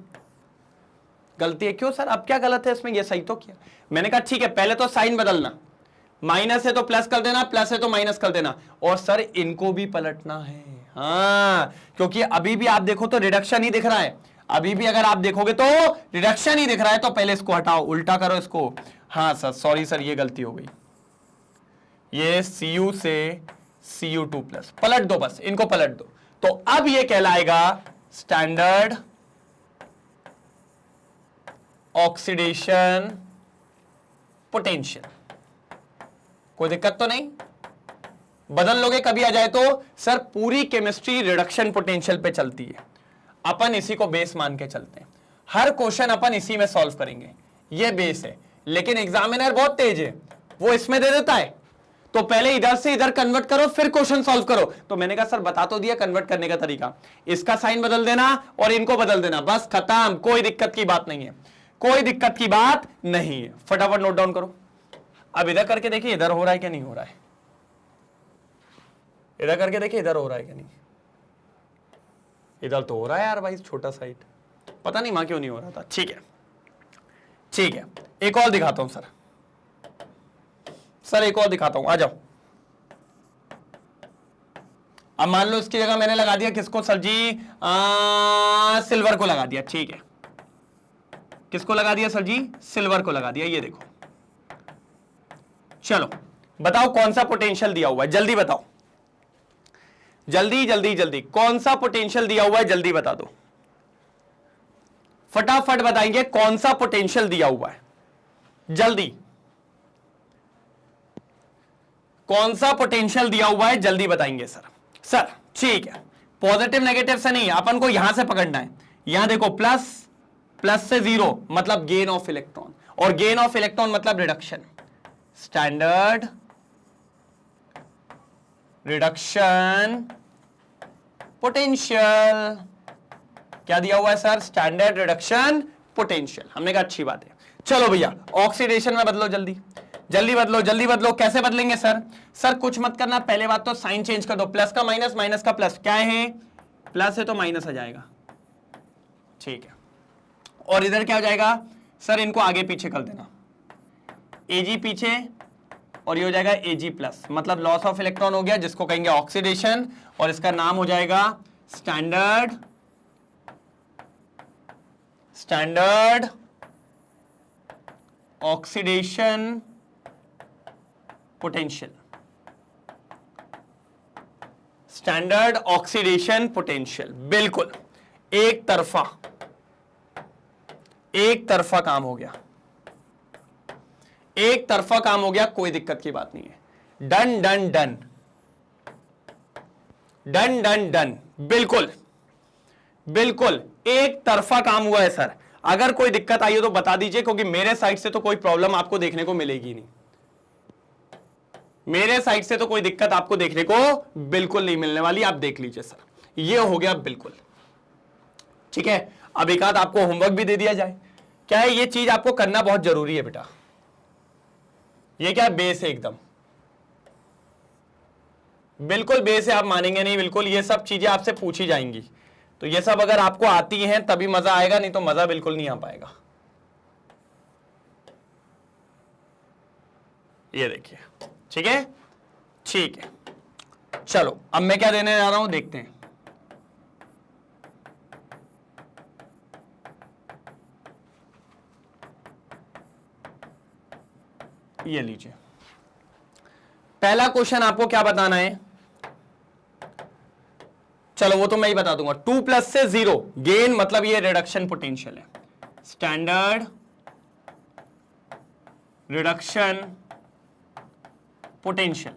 गलती है। क्यों सर, अब क्या गलत है इसमें, ये सही तो किया। मैंने कहा ठीक है, पहले तो साइन बदलना, माइनस है तो प्लस कर देना, प्लस है तो माइनस कर देना, और सर इनको भी पलटना है। हाँ, क्योंकि अभी भी आप देखो तो रिडक्शन ही दिख रहा है, अभी भी अगर आप देखोगे तो रिडक्शन ही दिख रहा है, तो पहले इसको हटाओ, उल्टा करो इसको। हाँ सर, सॉरी सर, ये गलती हो गई, ये Cu से Cu2+, पलट दो, बस इनको पलट दो, तो अब ये कहलाएगा स्टैंडर्ड ऑक्सीडेशन पोटेंशियल। कोई दिक्कत तो नहीं? बदल लोगे कभी आ जाए तो? सर पूरी केमिस्ट्री रिडक्शन पोटेंशियल पे चलती है, अपन इसी को बेस मान के चलते हैं, हर क्वेश्चन अपन इसी में सॉल्व करेंगे, ये बेस है। लेकिन एग्जामिनर बहुत तेज है, वो इसमें दे देता है, तो पहले इधर से इधर कन्वर्ट करो फिर क्वेश्चन सॉल्व करो। तो मैंने कहा सर बता तो दिया कन्वर्ट करने का तरीका, इसका साइन बदल देना और इनको बदल देना, बस खत्म, कोई दिक्कत की बात नहीं है, कोई दिक्कत की बात नहीं है। फटाफट नोट डाउन करो। अब इधर करके देखिए इधर हो रहा है क्या नहीं हो रहा है, इधर करके देखिए इधर हो रहा है क्या नहीं, इधर तो हो रहा है यार भाई, छोटा साइड, पता नहीं मां क्यों नहीं हो रहा था। ठीक है ठीक है, एक और दिखाता हूं सर, सर एक और दिखाता हूं, आ जाओ। अब मान लो इसकी जगह मैंने लगा दिया किसको सर जी, सिल्वर को लगा दिया, ठीक है, किसको लगा दिया सर जी, सिल्वर को लगा दिया। ये देखो, चलो बताओ कौन सा पोटेंशियल दिया हुआ है, जल्दी बताओ, जल्दी जल्दी जल्दी, कौन सा पोटेंशियल दिया हुआ है, जल्दी बता दो, फटाफट बताएंगे कौन सा पोटेंशियल दिया हुआ है, जल्दी, कौन सा पोटेंशियल दिया हुआ है, जल्दी बताएंगे सर। सर ठीक है, पॉजिटिव नेगेटिव से नहीं, अपन को यहां से पकड़ना है। यहां देखो प्लस, प्लस से 0 मतलब गेन ऑफ इलेक्ट्रॉन, और गेन ऑफ इलेक्ट्रॉन मतलब रिडक्शन, स्टैंडर्ड रिडक्शन पोटेंशियल। क्या दिया हुआ है सर, स्टैंडर्ड रिडक्शन पोटेंशियल। हमने कहा अच्छी बात है। चलो भैया ऑक्सीडेशन में बदलो, जल्दी जल्दी बदलो, जल्दी बदलो। कैसे बदलेंगे सर? सर कुछ मत करना, पहले बात तो साइन चेंज कर दो, प्लस का माइनस, माइनस का प्लस, क्या है प्लस है तो माइनस आ जाएगा, ठीक है। और इधर क्या हो जाएगा सर, इनको आगे पीछे कर देना, Ag पीछे और ये हो जाएगा Ag प्लस, मतलब लॉस ऑफ इलेक्ट्रॉन हो गया, जिसको कहेंगे ऑक्सीडेशन, और इसका नाम हो जाएगा standard oxidation potential, standard oxidation potential. बिल्कुल, एक तरफा काम हो गया, एक तरफा काम हो गया, कोई दिक्कत की बात नहीं है। डन डन डन डन डन डन, बिल्कुल बिल्कुल एक तरफा काम हुआ है सर। अगर कोई दिक्कत आई हो तो बता दीजिए, क्योंकि मेरे साइड से तो कोई प्रॉब्लम आपको देखने को मिलेगी नहीं, मेरे साइड से तो कोई दिक्कत आपको देखने को बिल्कुल नहीं मिलने वाली। आप देख लीजिए सर, ये हो गया बिल्कुल ठीक है। अब एक आध आपको होमवर्क भी दे दिया जाए। क्या है, ये चीज आपको करना बहुत जरूरी है बेटा। ये क्या बेस है, एकदम बिल्कुल बेस है, आप मानेंगे नहीं। बिल्कुल ये सब चीजें आपसे पूछी जाएंगी, तो ये सब अगर आपको आती हैं तभी मजा आएगा, नहीं तो मजा बिल्कुल नहीं आ पाएगा। ये देखिए, ठीक है ठीक है। चलो अब मैं क्या देने जा रहा हूं, देखते हैं। ये लीजिए, पहला क्वेश्चन आपको क्या बताना है, चलो वो तो मैं ही बता दूंगा। 2 प्लस से 0 गेन, मतलब ये रिडक्शन पोटेंशियल है, स्टैंडर्ड रिडक्शन पोटेंशियल।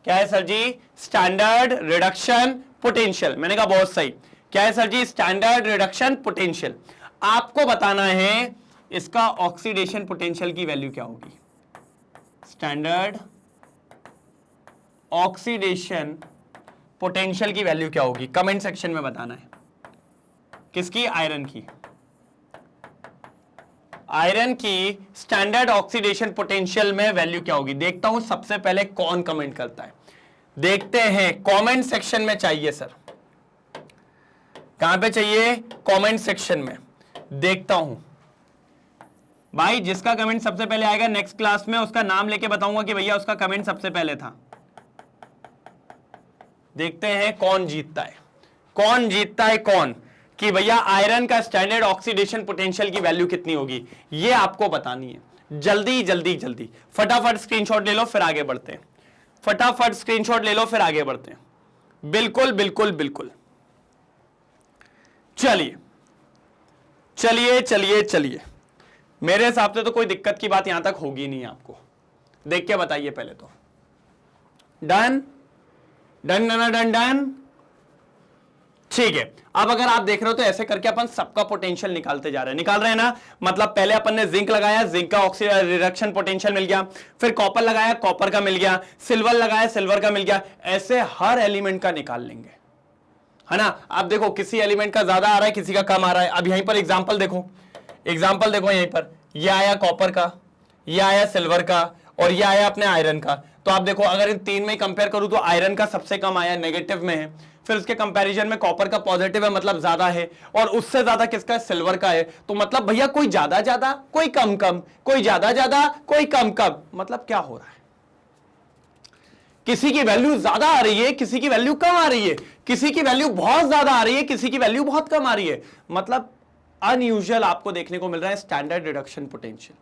क्या है सर जी, स्टैंडर्ड रिडक्शन पोटेंशियल। मैंने कहा बहुत सही। क्या है सर जी, स्टैंडर्ड रिडक्शन पोटेंशियल। आपको बताना है इसका ऑक्सीडेशन पोटेंशियल की वैल्यू क्या होगी, स्टैंडर्ड ऑक्सीडेशन पोटेंशियल की वैल्यू क्या होगी, कमेंट सेक्शन में बताना है। किसकी, आयरन की। आयरन की स्टैंडर्ड ऑक्सीडेशन पोटेंशियल में वैल्यू क्या होगी, देखता हूं सबसे पहले कौन कमेंट करता है। देखते हैं, कमेंट सेक्शन में चाहिए सर। कहां पे चाहिए, कमेंट सेक्शन में। देखता हूं भाई, जिसका कमेंट सबसे पहले आएगा नेक्स्ट क्लास में उसका नाम लेके बताऊंगा कि भैया उसका कमेंट सबसे पहले था। देखते हैं कौन जीतता है, कौन जीतता है, कौन कि भैया आयरन का स्टैंडर्ड ऑक्सीडेशन पोटेंशियल की वैल्यू कितनी होगी, ये आपको बतानी है। जल्दी जल्दी जल्दी फटाफट स्क्रीनशॉट ले लो, फिर आगे बढ़ते हैं। फटाफट स्क्रीनशॉट ले लो, फिर आगे बढ़ते हैं। बिल्कुल बिल्कुल बिल्कुल, चलिए चलिए चलिए चलिए। मेरे हिसाब से तो कोई दिक्कत की बात यहां तक होगी नहीं आपको। देख के बताइए पहले तो। डन डन डन डन डन, ठीक है। अब अगर आप देख रहे हो तो ऐसे करके अपन सबका पोटेंशियल निकालते जा रहे हैं, निकाल रहे हैं ना। मतलब पहले अपन ने जिंक लगाया, जिंक का ऑक्सीजन रिडक्शन पोटेंशियल मिल गया, फिर कॉपर लगाया, कॉपर का मिल गया, सिल्वर लगाया, सिल्वर का मिल गया। ऐसे हर एलिमेंट का निकाल लेंगे, है ना। आप देखो किसी एलिमेंट का ज्यादा आ रहा है, किसी का कम आ रहा है। अब यहीं पर एग्जांपल देखो, एग्जांपल देखो यहीं पर, ये आया कॉपर का, ये आया सिल्वर का, और ये आया अपने आयरन का। तो आप देखो अगर इन तीन में कंपेयर करूं तो आयरन का सबसे कम आया, नेगेटिव में है। फिर उसके कंपैरिजन में कॉपर का पॉजिटिव है, मतलब ज्यादा है, और उससे ज्यादा किसका है, सिल्वर का है। तो मतलब भैया कोई ज्यादा ज्यादा, कोई कम कम, कोई ज्यादा ज्यादा, कोई कम कम। मतलब क्या हो रहा है, किसी की वैल्यू ज्यादा आ रही है, किसी की वैल्यू कम आ रही है, किसी की वैल्यू बहुत ज्यादा आ रही है, किसी की वैल्यू बहुत कम आ रही है। मतलब अनयूजुअल आपको देखने को मिल रहा है स्टैंडर्ड रिडक्शन पोटेंशियल।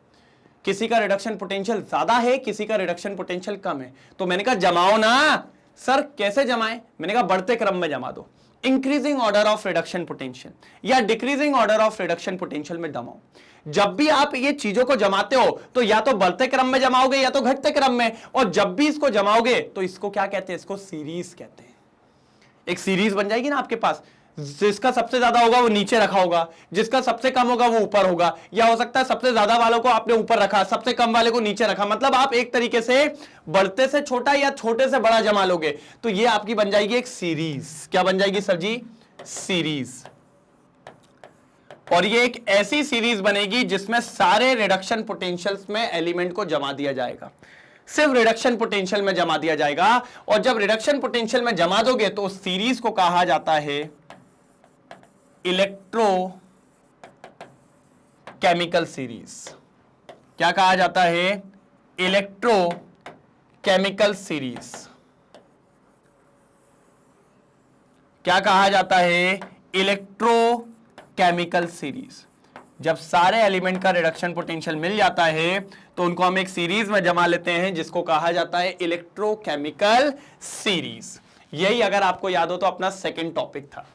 किसी का रिडक्शन पोटेंशियल ज्यादा है, किसी का रिडक्शन पोटेंशियल कम है। तो मैंने कहा जमाओ ना। सर कैसे जमाएं, मैंने कहा बढ़ते क्रम में जमा दो, increasing order of reduction potential या decreasing order of reduction potential में जमाओ। जब भी आप ये चीजों को जमाते हो तो या तो बढ़ते क्रम में जमाओगे या तो घटते क्रम में, और जब भी इसको जमाओगे तो इसको क्या कहते हैं, इसको सीरीज कहते हैं। एक सीरीज बन जाएगी ना आपके पास, जिसका सबसे ज्यादा होगा वो नीचे रखा होगा, जिसका सबसे कम होगा वो ऊपर होगा, या हो सकता है सबसे ज्यादा वालों को आपने ऊपर रखा, सबसे कम वाले को नीचे रखा। मतलब आप एक तरीके से बढ़ते से छोटा या छोटे से बड़ा जमा लोगे, तो ये आपकी बन जाएगी एक सीरीज। क्या बन जाएगी सर जी, सीरीज। और ये एक ऐसी सीरीज बनेगी जिसमें सारे रिडक्शन पोटेंशियल्स में एलिमेंट को जमा दिया जाएगा, सिर्फ रिडक्शन पोटेंशियल में जमा दिया जाएगा। और जब रिडक्शन पोटेंशियल में जमा दोगे तो उस सीरीज को कहा जाता है इलेक्ट्रोकेमिकल सीरीज। क्या कहा जाता है, इलेक्ट्रोकेमिकल सीरीज। क्या कहा जाता है, इलेक्ट्रोकेमिकल सीरीज। जब सारे एलिमेंट का रिडक्शन पोटेंशियल मिल जाता है तो उनको हम एक सीरीज में जमा लेते हैं जिसको कहा जाता है इलेक्ट्रोकेमिकल सीरीज। यही अगर आपको याद हो तो अपना सेकंड टॉपिक था।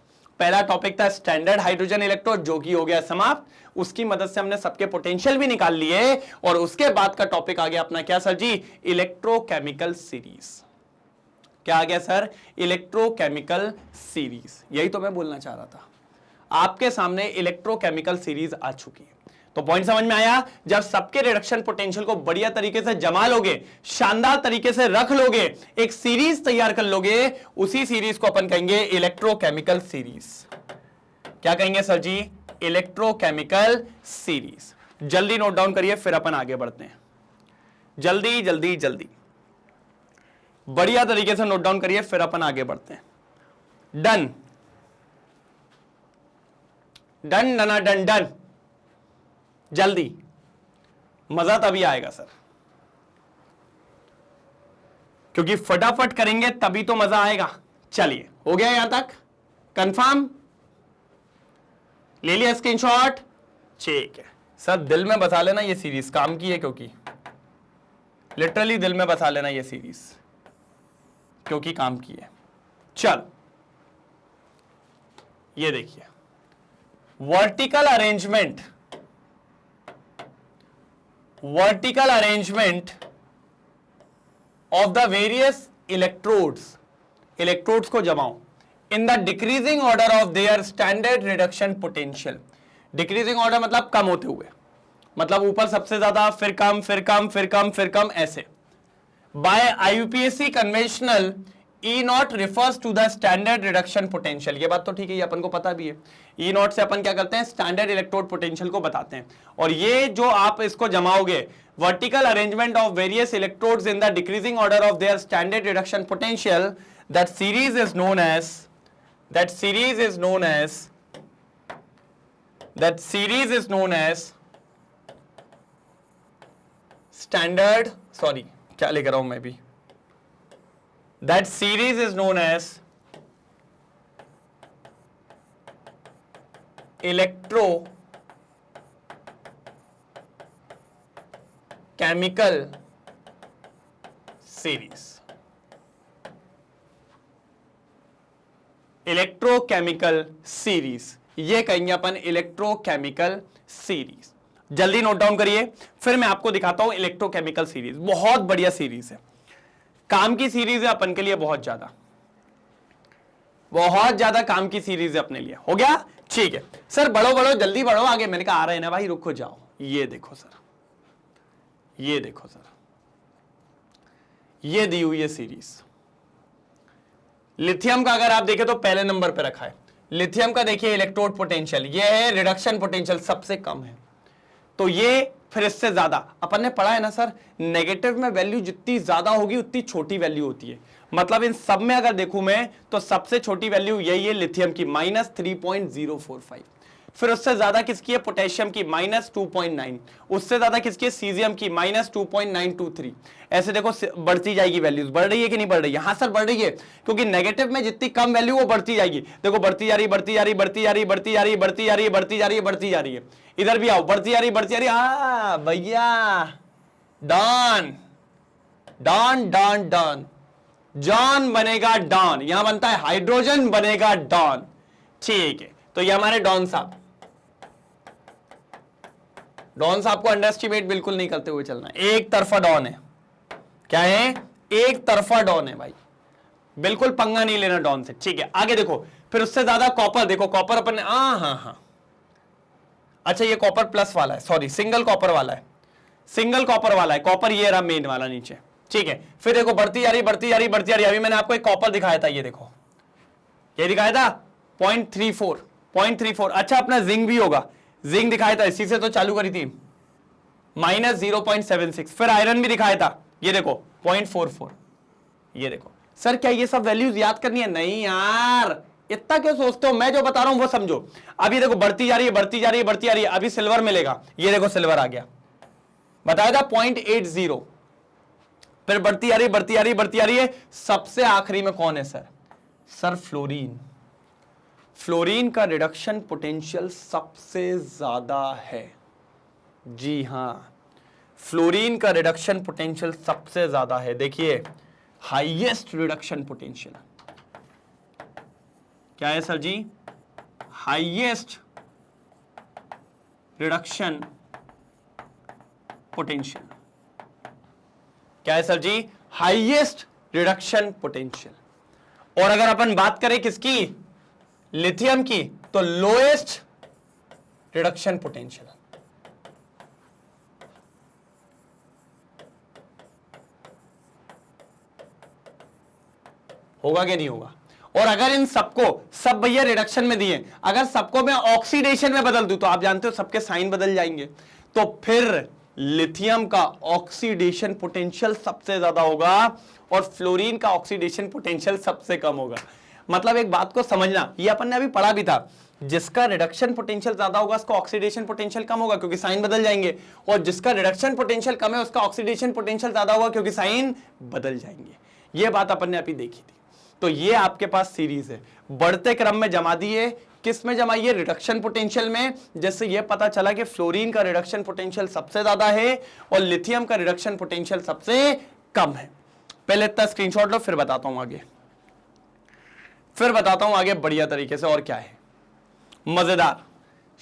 पहला टॉपिक था स्टैंडर्ड हाइड्रोजन इलेक्ट्रोड, जो कि हो गया समाप्त। उसकी मदद से हमने सबके पोटेंशियल भी निकाल लिए, और उसके बाद का टॉपिक आ गया अपना क्या सर जी, इलेक्ट्रोकेमिकल सीरीज। क्या आ गया सर, इलेक्ट्रोकेमिकल सीरीज। यही तो मैं बोलना चाह रहा था, आपके सामने इलेक्ट्रोकेमिकल सीरीज आ चुकी है। तो पॉइंट समझ में आया, जब सबके रिडक्शन पोटेंशियल को बढ़िया तरीके से जमा लोगे, शानदार तरीके से रख लोगे, एक सीरीज तैयार कर लोगे, उसी सीरीज को अपन कहेंगे इलेक्ट्रोकेमिकल सीरीज। क्या कहेंगे सर जी, इलेक्ट्रोकेमिकल सीरीज। जल्दी नोट डाउन करिए, फिर अपन आगे बढ़ते हैं। जल्दी जल्दी जल्दी बढ़िया तरीके से नोट डाउन करिए, फिर अपन आगे बढ़ते हैं। डन डन डना डन डन। जल्दी, मजा तभी आएगा सर, क्योंकि फटाफट करेंगे तभी तो मजा आएगा। चलिए, हो गया यहां तक कंफर्म, ले लिया स्क्रीनशॉट, ठीक है सर। दिल में बसा लेना ये सीरीज काम की है, क्योंकि लिटरली दिल में बसा लेना ये सीरीज क्योंकि काम की है। चल ये देखिए, vertical arrangement of the various electrodes को जमाओ इन the decreasing order of their standard reduction potential. Decreasing order मतलब कम होते हुए, मतलब ऊपर सबसे ज्यादा, फिर कम, फिर कम, फिर कम, फिर कम, ऐसे। By IUPAC conventional E not refers to the standard reduction potential. ये बात तो ठीक है, ये अपन को पता भी है। E नॉट से अपन क्या करते हैं, स्टैंडर्ड इलेक्ट्रोड पोटेंशियल को बताते हैं। और ये जो आप इसको जमाओगे, vertical arrangement of various electrodes in the decreasing order of their standard reduction potential, that series is known as standard, sorry क्या लिख रहा हूं मैं भी, that series is known as electrochemical series। Electrochemical series, ये कहेंगे अपन इलेक्ट्रोकेमिकल सीरीज। जल्दी note down करिए, फिर मैं आपको दिखाता हूं इलेक्ट्रोकेमिकल सीरीज। बहुत बढ़िया सीरीज है, काम की सीरीज है अपन के लिए, बहुत ज्यादा काम की सीरीज है अपने लिए। हो गया, ठीक है सर। बढ़ो जल्दी बढ़ो आगे। मैंने कहा आ रहे हैं ना भाई, रुको जाओ। ये देखो सर, ये दी हुई है सीरीज। लिथियम का अगर आप देखें तो पहले नंबर पे रखा है। लिथियम का देखिए इलेक्ट्रोड पोटेंशियल, ये है रिडक्शन पोटेंशियल सबसे कम है। तो ये फिर इससे ज्यादा अपन ने पढ़ा है ना सर, नेगेटिव में वैल्यू जितनी ज्यादा होगी उतनी छोटी वैल्यू होती है। मतलब इन सब में अगर देखूं मैं तो सबसे छोटी वैल्यू यही है लिथियम की, -3.045। फिर उससे ज्यादा किसकी है, पोटेशियम की, -2.9। उससे ज्यादा किसकी है, सीजियम की, -2.923। ऐसे देखो बढ़ती जाएगी वैल्यूज। बढ़ रही है कि नहीं बढ़ रही है? हाँ सर बढ़ रही है, क्योंकि नेगेटिव में जितनी कम वैल्यू वो बढ़ती जाएगी। देखो बढ़ती जा रही है। इधर भी आओ, बढ़ती जा रही। हाँ भैया, डॉन जॉन बनेगा डॉन, यहां बनता है हाइड्रोजन बनेगा डॉन। ठीक है, तो ये हमारे डॉन साहब को अंडर एस्टिमेट बिल्कुल नहीं करते हुए चलना है। एक तरफा डॉन है, क्या है, एक तरफा डॉन है भाई, बिल्कुल पंगा नहीं लेना डॉन से। ठीक है, आगे देखो, फिर उससे ज्यादा कॉपर। देखो कॉपर अपन ने, हाँ, अच्छा ये कॉपर प्लस वाला है, सॉरी सिंगल कॉपर वाला है, कॉपर ये रहा मेन वाला नीचे। ठीक है, फिर देखो बढ़ती जा रही। अभी मैंने आपको एक कॉपर दिखाया था, ये देखो, ये दिखाया था 0.34। अच्छा अपना जिंक भी होगा, जिंक दिखाया था, इसी से तो चालू करी थी, -0.76। फिर आयरन भी दिखाया था, ये देखो 0.44। ये देखो सर, क्या ये सब वैल्यूज याद करनी है? नहीं यार, इतना क्यों सोचते हो, मैं जो बता रहा हूं वो समझो। अभी देखो बढ़ती जा रही है, अभी सिल्वर मिलेगा, ये देखो सिल्वर आ गया, बताया था 0.80। फिर बढ़ती आ रही है। सबसे आखिरी में कौन है सर फ्लोरीन का रिडक्शन पोटेंशियल सबसे ज्यादा है। जी हां, फ्लोरीन का रिडक्शन पोटेंशियल सबसे ज्यादा है। देखिए हाईएस्ट रिडक्शन पोटेंशियल क्या है sir ji? Highest reduction potential. क्या है sir ji? Highest reduction potential. और अगर अपन बात करें किसकी? लिथियम की, तो लोएस्ट रिडक्शन पोटेंशियल। होगा कि नहीं होगा? और अगर इन सबको, सब भैया रिडक्शन में दिए, अगर सबको मैं ऑक्सीडेशन में बदल दूं तो आप जानते हो सबके साइन बदल जाएंगे, तो फिर लिथियम का ऑक्सीडेशन पोटेंशियल सबसे ज्यादा होगा और फ्लोरीन का ऑक्सीडेशन पोटेंशियल सबसे कम होगा। मतलब एक बात को समझना, ये अपन ने अभी पढ़ा भी था, जिसका रिडक्शन पोटेंशियल ज्यादा होगा उसका ऑक्सीडेशन पोटेंशियल कम होगा क्योंकि साइन बदल जाएंगे, और जिसका रिडक्शन पोटेंशियल कम है उसका ऑक्सीडेशन पोटेंशियल ज्यादा होगा क्योंकि साइन बदल जाएंगे। ये बात अपन ने अभी देखी थी। तो ये आपके पास सीरीज है, बढ़ते क्रम में जमा दिए, किस में जमाइए? रिडक्शन पोटेंशियल में। जैसे ये पता चला कि फ्लोरीन का रिडक्शन पोटेंशियल सबसे ज्यादा है और लिथियम का रिडक्शन पोटेंशियल सबसे कम है। पहले इतना स्क्रीनशॉट लो, फिर बताता हूं आगे, बढ़िया तरीके से। और क्या है? मजेदार,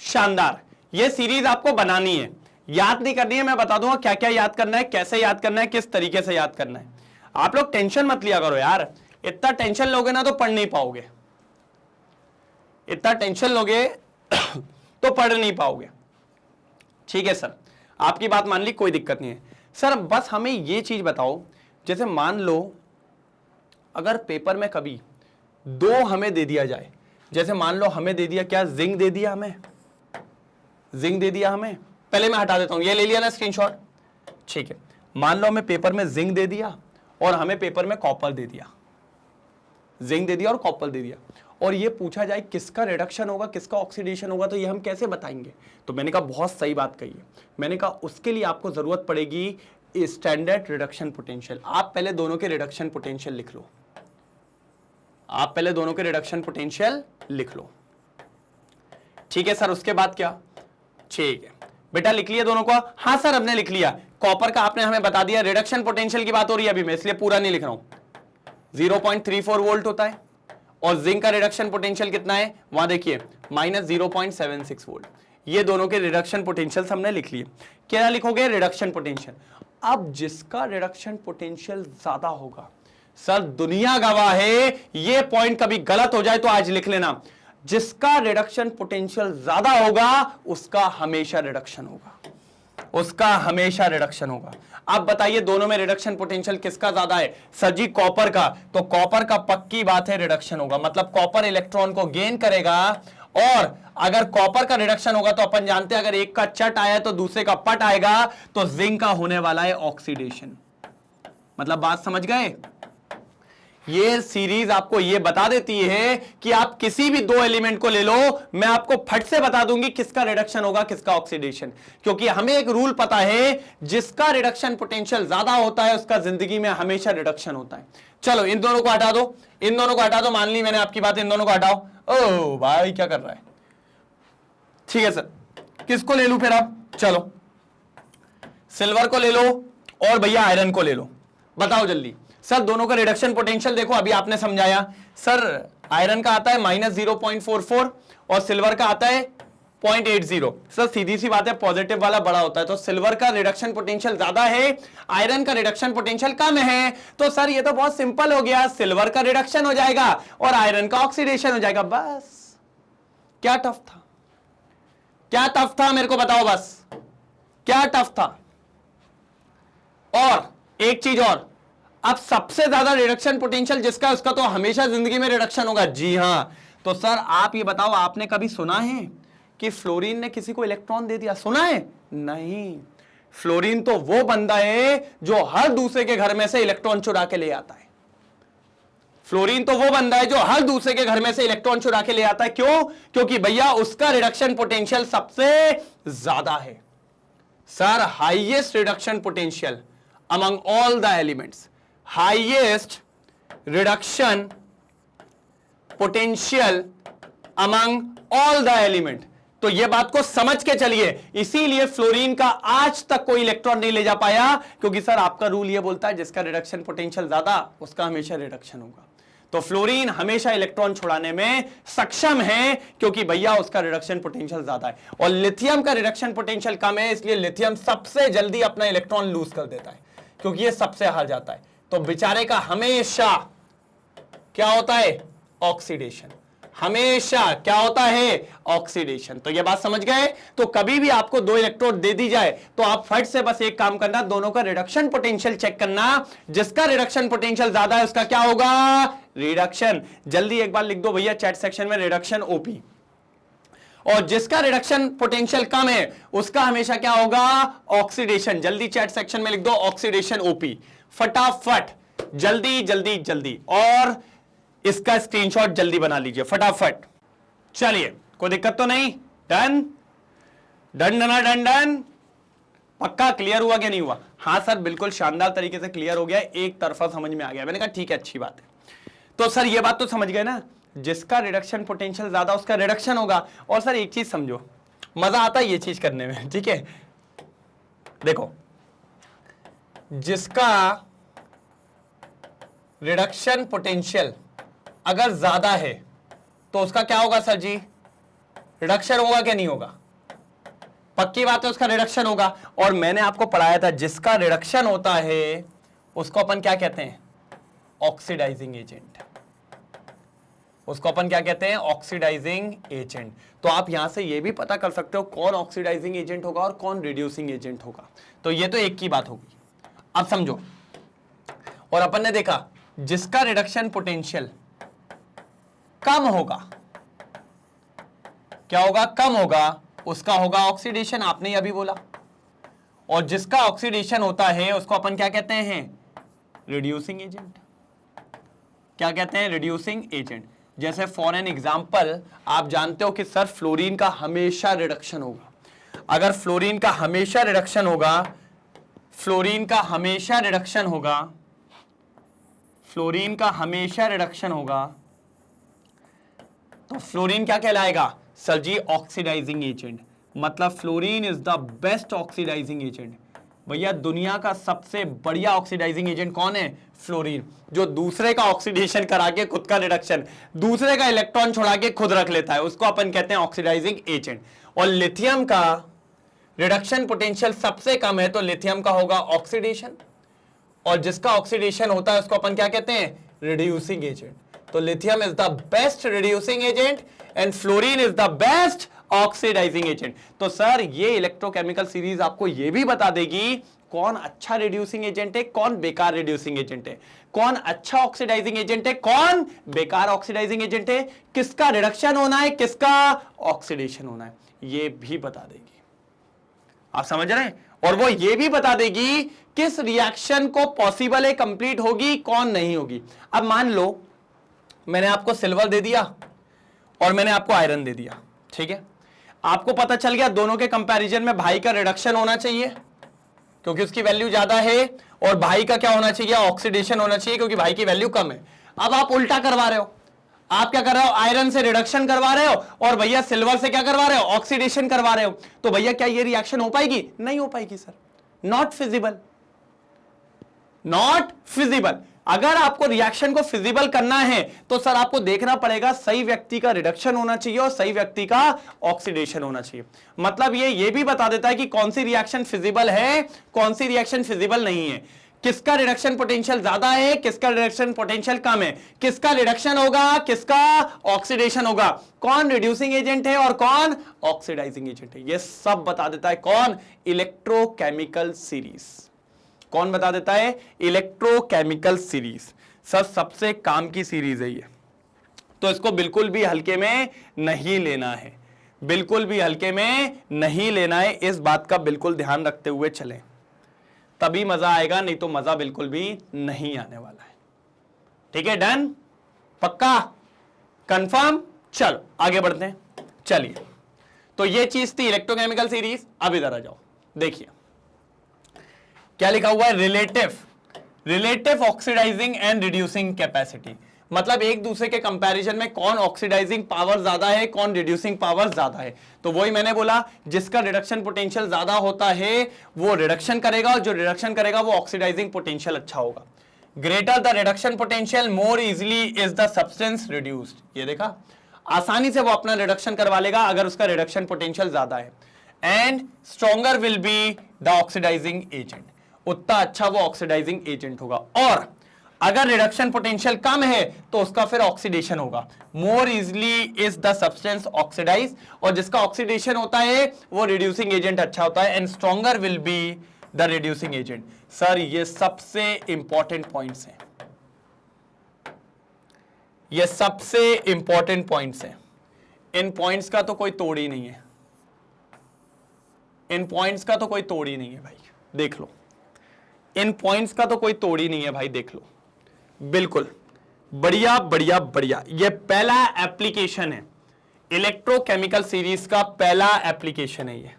शानदार। ये सीरीज आपको बनानी है, याद नहीं करनी है। मैं बता दूंगा क्या क्या याद करना है, कैसे याद करना है, किस तरीके से याद करना है। आप लोग टेंशन मत लिया करो यार, इतना टेंशन लोगे ना तो पढ़ नहीं पाओगे, इतना टेंशन लोगे तो पढ़ नहीं पाओगे। ठीक है सर, आपकी बात मान ली, कोई दिक्कत नहीं है। सर बस हमें ये चीज बताओ, जैसे मान लो अगर पेपर में कभी दो हमें दे दिया जाए, जैसे मान लो हमें दे दिया, क्या जिंक दे दिया, हमें जिंक दे दिया, हमें पहले मैं हटा देता हूं, ये ले लिया ना स्क्रीनशॉट। ठीक है, मान लो हमें पेपर में जिंक दे दिया और हमें पेपर में कॉपर दे दिया, जिंक दे दिया और कॉपर दे दिया, और ये पूछा जाए किसका रिडक्शन होगा किसका ऑक्सीडेशन होगा, तो ये हम कैसे बताएंगे? तो मैंने कहा बहुत सही बात कही है, मैंने कहा उसके लिए आपको जरूरत पड़ेगी स्टैंडर्ड रिडक्शन पोटेंशियल। आप पहले दोनों के रिडक्शन पोटेंशियल लिख लो, आप पहले दोनों के रिडक्शन पोटेंशियल लिख लो। ठीक है सर, उसके बाद क्या? ठीक है बेटा, लिख लिया दोनों को? हाँ सर हमने लिख लिया। कॉपर का आपने हमें बता दिया, रिडक्शन पोटेंशियल की बात हो रही है अभी, मैं इसलिए पूरा नहीं लिख रहा हूं, 0.34 वोल्ट होता है, और जिंक का रिडक्शन पोटेंशियल कितना है वहां देखिए, -0.76 वोल्ट। ये दोनों के रिडक्शन पोटेंशियल हमने लिख लिए। क्या लिखोगे? Reduction potential. अब जिसका रिडक्शन पोटेंशियल ज्यादा होगा, सर दुनिया गवाह है, ये पॉइंट कभी गलत हो जाए तो आज लिख लेना, जिसका रिडक्शन पोटेंशियल ज्यादा होगा उसका हमेशा रिडक्शन होगा, उसका हमेशा रिडक्शन होगा। अब बताइए दोनों में रिडक्शन पोटेंशियल किसका ज्यादा है? सर जी कॉपर का, तो कॉपर का पक्की बात है रिडक्शन होगा, मतलब कॉपर इलेक्ट्रॉन को गेन करेगा, और अगर कॉपर का रिडक्शन होगा तो अपन जानते हैं अगर एक का चट आया तो दूसरे का पट आएगा, तो जिंक का होने वाला है ऑक्सीडेशन। मतलब बात समझ गए? ये सीरीज आपको ये बता देती है कि आप किसी भी दो एलिमेंट को ले लो, मैं आपको फट से बता दूंगी किसका रिडक्शन होगा किसका ऑक्सीडेशन, क्योंकि हमें एक रूल पता है, जिसका रिडक्शन पोटेंशियल ज्यादा होता है उसका जिंदगी में हमेशा रिडक्शन होता है। चलो इन दोनों को हटा दो, इन दोनों को हटा दो, मान ली मैंने आपकी बात, इन दोनों को हटाओ। ओ भाई क्या कर रहा है? ठीक है सर, किसको ले लूं फिर? आप चलो सिल्वर को ले लो और भैया आयरन को ले लो, बताओ जल्दी। सर दोनों का रिडक्शन पोटेंशियल देखो, अभी आपने समझाया, सर आयरन का आता है -0.44 और सिल्वर का आता है 0.80। सर सीधी सी बात है, पॉजिटिव वाला बड़ा होता है, तो सिल्वर का रिडक्शन पोटेंशियल ज्यादा है, आयरन का रिडक्शन पोटेंशियल कम है, तो सर ये तो बहुत सिंपल हो गया, सिल्वर का रिडक्शन हो जाएगा और आयरन का ऑक्सीडेशन हो जाएगा। बस क्या टफ था? क्या टफ था मेरे को बताओ, बस क्या टफ था? और एक चीज और, अब सबसे ज्यादा रिडक्शन पोटेंशियल जिसका उसका तो हमेशा जिंदगी में रिडक्शन होगा। जी हां, तो सर आप ये बताओ, आपने कभी सुना है कि फ्लोरीन ने किसी को इलेक्ट्रॉन दे दिया? सुना है? नहीं। फ्लोरीन तो वो बंदा है जो हर दूसरे के घर में से इलेक्ट्रॉन चुरा के ले आता है। फ्लोरीन तो वो बंदा है जो हर दूसरे के घर में से इलेक्ट्रॉन चुरा के ले आता है। क्यों? क्योंकि भैया उसका रिडक्शन पोटेंशियल सबसे ज्यादा है। Sir highest reduction potential among all the elements, highest reduction potential among all the element. तो यह बात को समझ के चलिए, इसीलिए फ्लोरीन का आज तक कोई इलेक्ट्रॉन नहीं ले जा पाया, क्योंकि सर आपका रूल यह बोलता है जिसका रिडक्शन पोटेंशियल ज्यादा उसका हमेशा रिडक्शन होगा। तो फ्लोरीन हमेशा इलेक्ट्रॉन छुड़ाने में सक्षम है क्योंकि भैया उसका रिडक्शन पोटेंशियल ज्यादा है, और लिथियम का रिडक्शन पोटेंशियल कम है, इसलिए लिथियम सबसे जल्दी अपना इलेक्ट्रॉन लूज कर देता है क्योंकि ये सबसे हार जाता है। तो बेचारे का हमेशा क्या होता है, ऑक्सीडेशन, हमेशा क्या होता है, ऑक्सीडेशन। तो ये बात समझ गए। तो कभी भी आपको 2 इलेक्ट्रोड दे दी जाए तो आप फट से बस एक काम करना, दोनों का रिडक्शन पोटेंशियल चेक करना, जिसका रिडक्शन पोटेंशियल ज्यादा है उसका क्या होगा, रिडक्शन। जल्दी एक बार लिख दो भैया चैट सेक्शन में रिडक्शन ओपी, और जिसका रिडक्शन पोटेंशियल कम है उसका हमेशा क्या होगा, ऑक्सीडेशन। जल्दी चैट सेक्शन में लिख दो ऑक्सीडेशन ओपी, फटाफट, जल्दी जल्दी जल्दी, और इसका स्क्रीनशॉट जल्दी बना लीजिए फटाफट। चलिए कोई दिक्कत तो नहीं, डन डन डन डन डन, पक्का क्लियर हुआ क्या नहीं हुआ? हाँ सर बिल्कुल शानदार तरीके से क्लियर हो गया, एक तरफा समझ में आ गया। मैंने कहा ठीक है अच्छी बात है। तो सर ये बात तो समझ गए ना, जिसका रिडक्शन पोटेंशियल ज्यादा उसका रिडक्शन होगा। और सर एक चीज समझो, मजा आता है ये चीज करने में, ठीक है। देखो जिसका रिडक्शन पोटेंशियल अगर ज्यादा है तो उसका क्या होगा सर जी, रिडक्शन होगा क्या नहीं होगा? पक्की बात है उसका रिडक्शन होगा। और मैंने आपको पढ़ाया था जिसका रिडक्शन होता है उसको अपन क्या कहते हैं, ऑक्सीडाइजिंग एजेंट। उसको अपन क्या कहते हैं, ऑक्सीडाइजिंग एजेंट। तो आप यहां से ये भी पता कर सकते हो कौन ऑक्सीडाइजिंग एजेंट होगा और कौन रिड्यूसिंग एजेंट होगा। तो ये तो एक की बात होगी। अब समझो, और अपन ने देखा जिसका रिडक्शन पोटेंशियल कम होगा, क्या होगा, कम होगा, उसका होगा ऑक्सीडेशन, आपने अभी बोला। और जिसका ऑक्सीडेशन होता है उसको अपन क्या कहते हैं, रिड्यूसिंग एजेंट। क्या कहते हैं, रिड्यूसिंग एजेंट। जैसे फॉर एन एग्जांपल आप जानते हो कि सर फ्लोरीन का हमेशा रिडक्शन होगा। अगर फ्लोरीन का हमेशा रिडक्शन होगा, फ्लोरीन का हमेशा रिडक्शन होगा, फ्लोरीन का हमेशा रिडक्शन होगा, तो फ्लोरीन क्या कहलाएगा सर जी, ऑक्सीडाइजिंग एजेंट। मतलब fluorine is the best oxidising agent. भैया दुनिया का सबसे बढ़िया ऑक्सीडाइजिंग एजेंट कौन है, फ्लोरीन, जो दूसरे का ऑक्सीडेशन करा के खुद का रिडक्शन, दूसरे का इलेक्ट्रॉन छोड़ा के खुद रख लेता है, उसको अपन कहते हैं ऑक्सीडाइजिंग एजेंट। और लिथियम का रिडक्शन पोटेंशियल सबसे कम है तो लिथियम का होगा ऑक्सीडेशन, और जिसका ऑक्सीडेशन होता है उसको अपन क्या कहते हैं, रिड्यूसिंग एजेंट। तो lithium is the best reducing agent and fluorine is the best oxidising agent. तो सर ये इलेक्ट्रोकेमिकल सीरीज आपको ये भी बता देगी कौन अच्छा रिड्यूसिंग एजेंट है, कौन बेकार रिड्यूसिंग एजेंट है, कौन अच्छा ऑक्सीडाइजिंग एजेंट है, कौन बेकार ऑक्सीडाइजिंग एजेंट है, किसका रिडक्शन होना है, किसका ऑक्सीडेशन होना है, ये भी बता देगी। आप समझ रहे हैं? और वो ये भी बता देगी किस रिएक्शन को पॉसिबल है कंप्लीट होगी, कौन नहीं होगी। अब मान लो मैंने आपको सिल्वर दे दिया और मैंने आपको आयरन दे दिया, ठीक है। आपको पता चल गया दोनों के कंपैरिजन में भाई का रिडक्शन होना चाहिए क्योंकि उसकी वैल्यू ज्यादा है, और भाई का क्या होना चाहिए, ऑक्सीडेशन होना चाहिए क्योंकि भाई की वैल्यू कम है। अब आप उल्टा करवा रहे हो, आप क्या कर रहे हो, आयरन से रिडक्शन करवा रहे हो और भैया सिल्वर से क्या करवा रहे हो, ऑक्सीडेशन करवा रहे हो। तो भैया क्या ये रिएक्शन हो पाएगी, नहीं हो पाएगी sir, not feasible, not feasible. अगर आपको रिएक्शन को फिजिबल करना है तो सर आपको देखना पड़ेगा सही व्यक्ति का रिडक्शन होना चाहिए और सही व्यक्ति का ऑक्सीडेशन होना चाहिए। मतलब ये भी बता देता है कि कौन सी रिएक्शन फिजिबल है, कौन सी रिएक्शन फिजिबल नहीं है, किसका रिडक्शन पोटेंशियल ज्यादा है, किसका रिडक्शन पोटेंशियल कम है, किसका रिडक्शन होगा, किसका ऑक्सीडेशन होगा, कौन रिड्यूसिंग एजेंट है और कौन ऑक्सीडाइजिंग एजेंट है। ये सब बता देता है कौन, इलेक्ट्रोकेमिकल सीरीज। कौन बता देता है, इलेक्ट्रोकेमिकल सीरीज। सर सबसे काम की सीरीज है ये, तो इसको बिल्कुल भी हल्के में नहीं लेना है, बिल्कुल भी हल्के में नहीं लेना है। इस बात का बिल्कुल ध्यान रखते हुए चलें, तभी मजा आएगा, नहीं तो मजा बिल्कुल भी नहीं आने वाला है। ठीक है, डन, पक्का, कंफर्म। चलो आगे बढ़ते हैं। चलिए, तो ये चीज थी इलेक्ट्रोकेमिकल सीरीज। अब इधर आ जाओ, देखिए क्या लिखा हुआ है, relative oxidising and reducing capacity. मतलब एक दूसरे के कंपैरिजन में कौन ऑक्सीडाइजिंग पावर ज्यादा है, कौन रिड्यूसिंग पावर ज्यादा है। तो वही मैंने बोला, जिसका रिडक्शन पोटेंशियल ज्यादा होता है वो रिडक्शन करेगा और जो रिडक्शन करेगा वो ऑक्सीडाइजिंग पोटेंशियल अच्छा होगा। Greater the reduction potential more easily is the substance reduced. ये देखा, आसानी से वो अपना रिडक्शन करवा लेगा अगर उसका रिडक्शन पोटेंशियल ज्यादा है। And stronger will be the oxidising agent, उतना अच्छा वो ऑक्सीडाइजिंग एजेंट होगा। और अगर रिडक्शन पोटेंशियल कम है तो उसका फिर ऑक्सीडेशन होगा। More easily is the substance oxidise, और जिसका ऑक्सीडेशन होता है वो रिड्यूसिंग एजेंट अच्छा होता है। And stronger will be the reducing agent. Sir ये सबसे इंपॉर्टेंट पॉइंट्स हैं, ये सबसे इंपॉर्टेंट पॉइंट्स हैं। इन पॉइंट्स का तो कोई तोड़ ही नहीं है, इन पॉइंट्स का तो कोई तोड़ ही नहीं है भाई, देख लो। इन पॉइंट्स का तो कोई तोड़ ही नहीं है भाई, देख लो। बिल्कुल बढ़िया बढ़िया बढ़िया। ये पहला एप्लीकेशन है, इलेक्ट्रोकेमिकल सीरीज का पहला एप्लीकेशन है। ये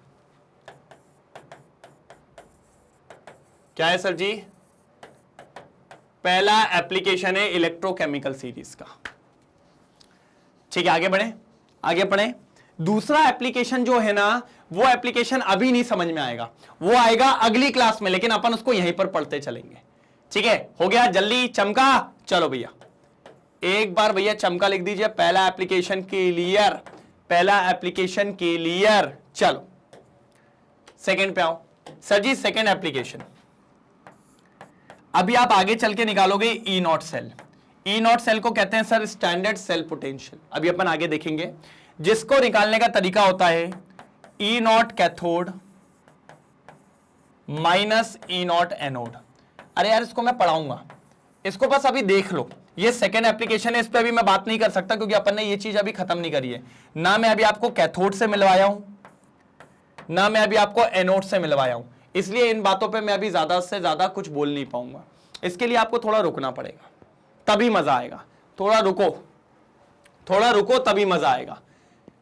क्या है सर जी? पहला एप्लीकेशन है इलेक्ट्रोकेमिकल सीरीज का। ठीक है, आगे बढ़े, आगे बढ़े। दूसरा एप्लीकेशन जो है ना, वो एप्लीकेशन अभी नहीं समझ में आएगा, वो आएगा अगली क्लास में, लेकिन अपन उसको यहीं पर पढ़ते चलेंगे। ठीक है, हो गया? जल्दी चमका, चलो भैया एक बार भैया चमका लिख दीजिए। पहला एप्लीकेशन क्लियर, पहला एप्लीकेशन क्लियर। चलो सेकंड पे आओ। सर जी सेकंड एप्लीकेशन, अभी आप आगे चल के निकालोगे E naught cell. E naught cell को कहते हैं सर स्टैंडर्ड सेल पोटेंशियल, अभी अपन आगे देखेंगे। जिसको निकालने का तरीका होता है E naught cathode minus E naught anode. अरे यार इसको मैं पढ़ाऊंगा, इसको बस अभी देख लो। ये सेकेंड एप्लीकेशन है, इस पे अभी मैं बात नहीं कर सकता क्योंकि अपन ने ये चीज अभी खत्म नहीं करी है। ना मैं अभी आपको कैथोड से मिलवाया हूं, ना मैं अभी आपको एनोड से मिलवाया हूं, इसलिए इन बातों पे मैं अभी ज्यादा से ज्यादा कुछ बोल नहीं पाऊंगा। इसके लिए आपको थोड़ा रुकना पड़ेगा, तभी मजा आएगा। थोड़ा रुको, थोड़ा रुको, तभी मजा आएगा।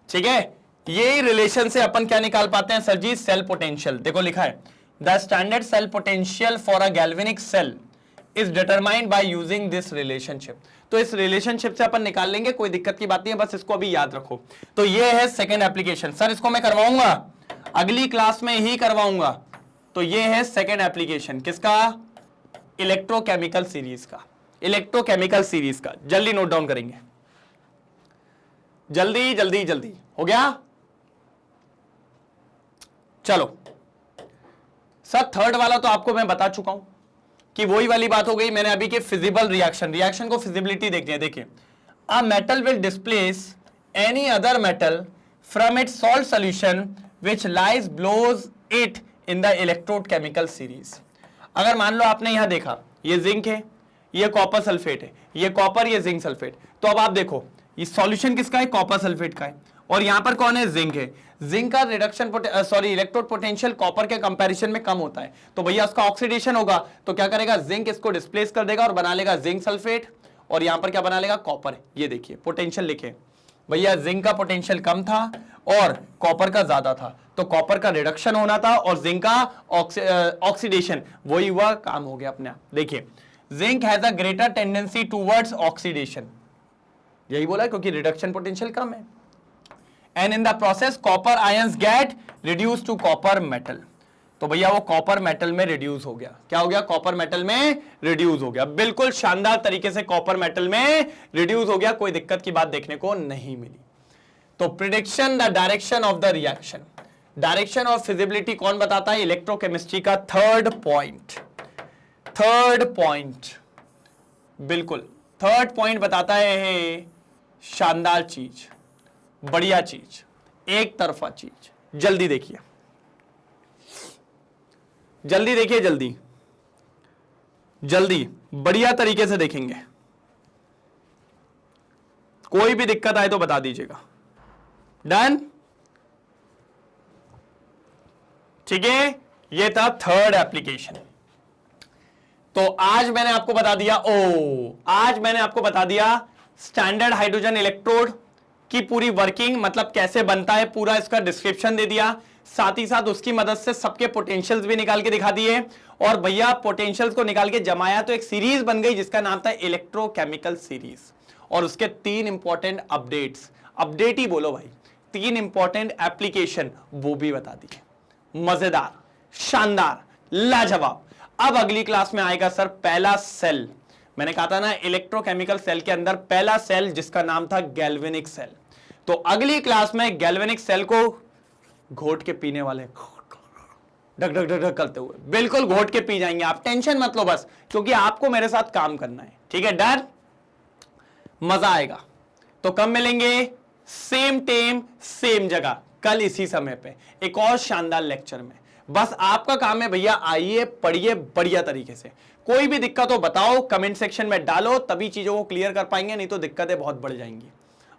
ठीक है, ये रिलेशन से अपन क्या निकाल पाते हैं सर जी? Cell potential. देखो लिखा है the standard cell potential for a galvanic cell is determined by using this relationship. तो इस रिलेशनशिप से अपन निकाल लेंगे, कोई दिक्कत की बात नहीं है, बस इसको अभी याद रखो। तो ये है सेकेंड एप्लीकेशन। सर इसको मैं करवाऊंगा, अगली क्लास में ही करवाऊंगा। तो ये है सेकेंड एप्लीकेशन किसका? इलेक्ट्रोकेमिकल सीरीज का, इलेक्ट्रोकेमिकल सीरीज का। जल्दी नोट डाउन करेंगे, जल्दी जल्दी जल्दी। हो गया? चलो सर थर्ड वाला तो आपको मैं बता चुका हूं कि वही वाली बात हो गई। मैंने अभी के फिजिबल रिएक्शन, रिएक्शन को फिजिबिलिटी देखनी है। देखिए, a metal will displace any other metal from its salt solution which lies below it in the electrochemical series. अगर मान लो आपने यहां देखा, ये जिंक है, ये कॉपर सल्फेट है, ये कॉपर, ये जिंक सल्फेट। तो अब आप देखो ये सॉल्यूशन किसका है? कॉपर सल्फेट का है, और यहां पर कौन है? जिंक है। जिंक का रिडक्शन इलेक्ट्रोड पोटेंशियल कॉपर के कंपैरिजन में कम होता है, तो भैया उसका ऑक्सीडेशन होगा। तो क्या करेगा? जिंक इसको डिस्प्लेस कर देगा और बना लेगा जिंक सल्फेट, और यहां पर क्या बना लेगा? कॉपर। ये देखिए पोटेंशियल लिखे भैया, जिंक का पोटेंशियल कम था और कॉपर का ज्यादा था, तो कॉपर का रिडक्शन होना था और जिंक का ऑक्सीडेशन, वही हुआ, काम हो गया अपने आप। देखिए zinc has a greater tendency towards oxidation, यही बोला क्योंकि रिडक्शन पोटेंशियल कम है। And in the process copper ions get reduce to copper metal. तो भैया वो कॉपर मेटल में रिड्यूस हो गया। क्या हो गया? कॉपर मेटल में रिड्यूस हो गया। बिल्कुल शानदार तरीके से कॉपर मेटल में रिड्यूस हो गया, कोई दिक्कत की बात देखने को नहीं मिली। तो prediction the direction of the reaction, direction और फिजिबिलिटी कौन बताता है? इलेक्ट्रोकेमिस्ट्री का थर्ड पॉइंट, थर्ड पॉइंट, बिल्कुल थर्ड पॉइंट बताता है। शानदार चीज, बढ़िया चीज, एक तरफा चीज। जल्दी देखिए, जल्दी देखिए, जल्दी जल्दी, बढ़िया तरीके से देखेंगे। कोई भी दिक्कत आए तो बता दीजिएगा। डन? ठीक है, ये था थर्ड एप्लीकेशन। तो आज मैंने आपको बता दिया, आज मैंने आपको बता दिया स्टैंडर्ड हाइड्रोजन इलेक्ट्रोड की पूरी वर्किंग, मतलब कैसे बनता है, पूरा इसका डिस्क्रिप्शन दे दिया। साथ ही साथ उसकी मदद से सबके पोटेंशियल्स भी निकाल के दिखा दिए, और भैया पोटेंशियल्स को निकाल के जमाया तो एक सीरीज बन गई जिसका नाम था इलेक्ट्रोकेमिकल सीरीज। और उसके 3 इंपॉर्टेंट अपडेट्स, अपडेट ही बोलो भाई, 3 इंपॉर्टेंट एप्लीकेशन वो भी बता दिए। मजेदार, शानदार, लाजवाब। अब अगली क्लास में आएगा सर पहला सेल। मैंने कहा था ना इलेक्ट्रोकेमिकल सेल के अंदर पहला सेल जिसका नाम था गैल्वेनिक सेल। तो अगली क्लास में गैल्वेनिक सेल को घोट के पीने वाले, ढक ढक ढक ढक करते हुए बिल्कुल घोट के पी जाएंगे आप, टेंशन मत लो बस, क्योंकि आपको मेरे साथ काम करना है। ठीक है, डन, मजा आएगा। तो कब मिलेंगे? सेम टाइम सेम जगह, कल इसी समय पे एक और शानदार लेक्चर में। बस आपका काम है भैया, आइए पढ़िए बढ़िया तरीके से। कोई भी दिक्कत हो बताओ, कमेंट सेक्शन में डालो, तभी चीजों को क्लियर कर पाएंगे, नहीं तो दिक्कतें बहुत बढ़ जाएंगी,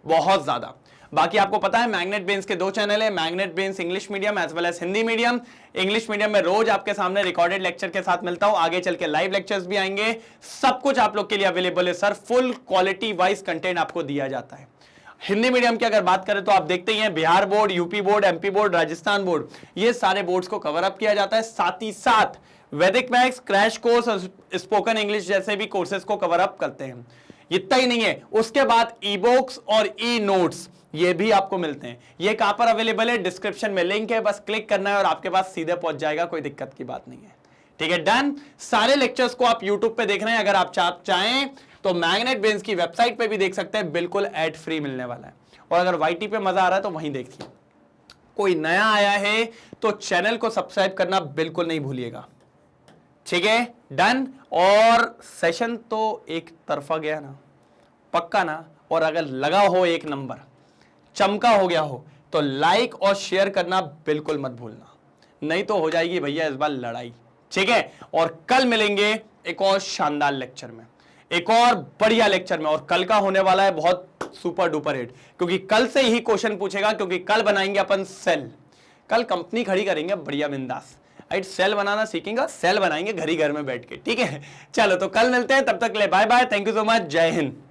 बहुत ज्यादा। बाकी आपको पता है मैग्नेट ब्रेन्स के 2 चैनल है, magnet brains English medium as well as Hindi medium. English medium में रोज आपके सामने रिकॉर्डेड लेक्चर के साथ मिलता हूं, आगे चल के लाइव लेक्चर्स भी आएंगे, सब कुछ आप लोग के लिए अवेलेबल है sir, full quality wise content आपको दिया जाता है। हिंदी मीडियम की अगर बात करें तो आप देखते ही हैं Bihar board, UP board, MP board, Rajasthan board, ये सारे बोर्ड्स को कवर अप किया जाता है। साथ ही साथ वैदिक मैथ्स, क्रैश कोर्स और स्पोकन इंग्लिश जैसे भी कोर्सेज को कवर अप करते हैं। इतना ही नहीं है, उसके बाद ई बुक्स और ई नोट्स ये भी आपको मिलते हैं। ये कहां पर अवेलेबल है? डिस्क्रिप्शन में लिंक है, बस क्लिक करना है और आपके पास सीधे पहुंच जाएगा, कोई दिक्कत की बात नहीं है। ठीक है, डन। सारे लेक्चर्स को आप यूट्यूब पे देख रहे हैं, अगर आप चाहें तो मैग्नेट ब्रेन्स की वेबसाइट पे भी देख सकते हैं, बिल्कुल एड फ्री मिलने वाला है। और अगर वाईटी पे मजा आ रहा है तो वहीं देखिए। कोई नया आया है तो चैनल को सब्सक्राइब करना बिल्कुल नहीं भूलिएगा। ठीक है, डन। और सेशन तो एक तरफा गया ना, पक्का ना? और अगर लगा हो एक नंबर, चमका हो गया हो, तो लाइक और शेयर करना बिल्कुल मत भूलना, नहीं तो हो जाएगी भैया इस बार लड़ाई। ठीक है, और कल मिलेंगे एक और शानदार लेक्चर में, एक और बढ़िया लेक्चर में। और कल का होने वाला है बहुत सुपर डुपर हिट, क्योंकि कल से ही क्वेश्चन पूछेगा, क्योंकि कल बनाएंगे अपन सेल। कल कंपनी खड़ी करेंगे बढ़िया बिंदास, राइट? सेल बनाना सीखेंगे, सेल बनाएंगे घर ही घर में बैठ के। ठीक है, चलो तो कल मिलते हैं, तब तक ले bye bye, thank you so much, Jai Hind.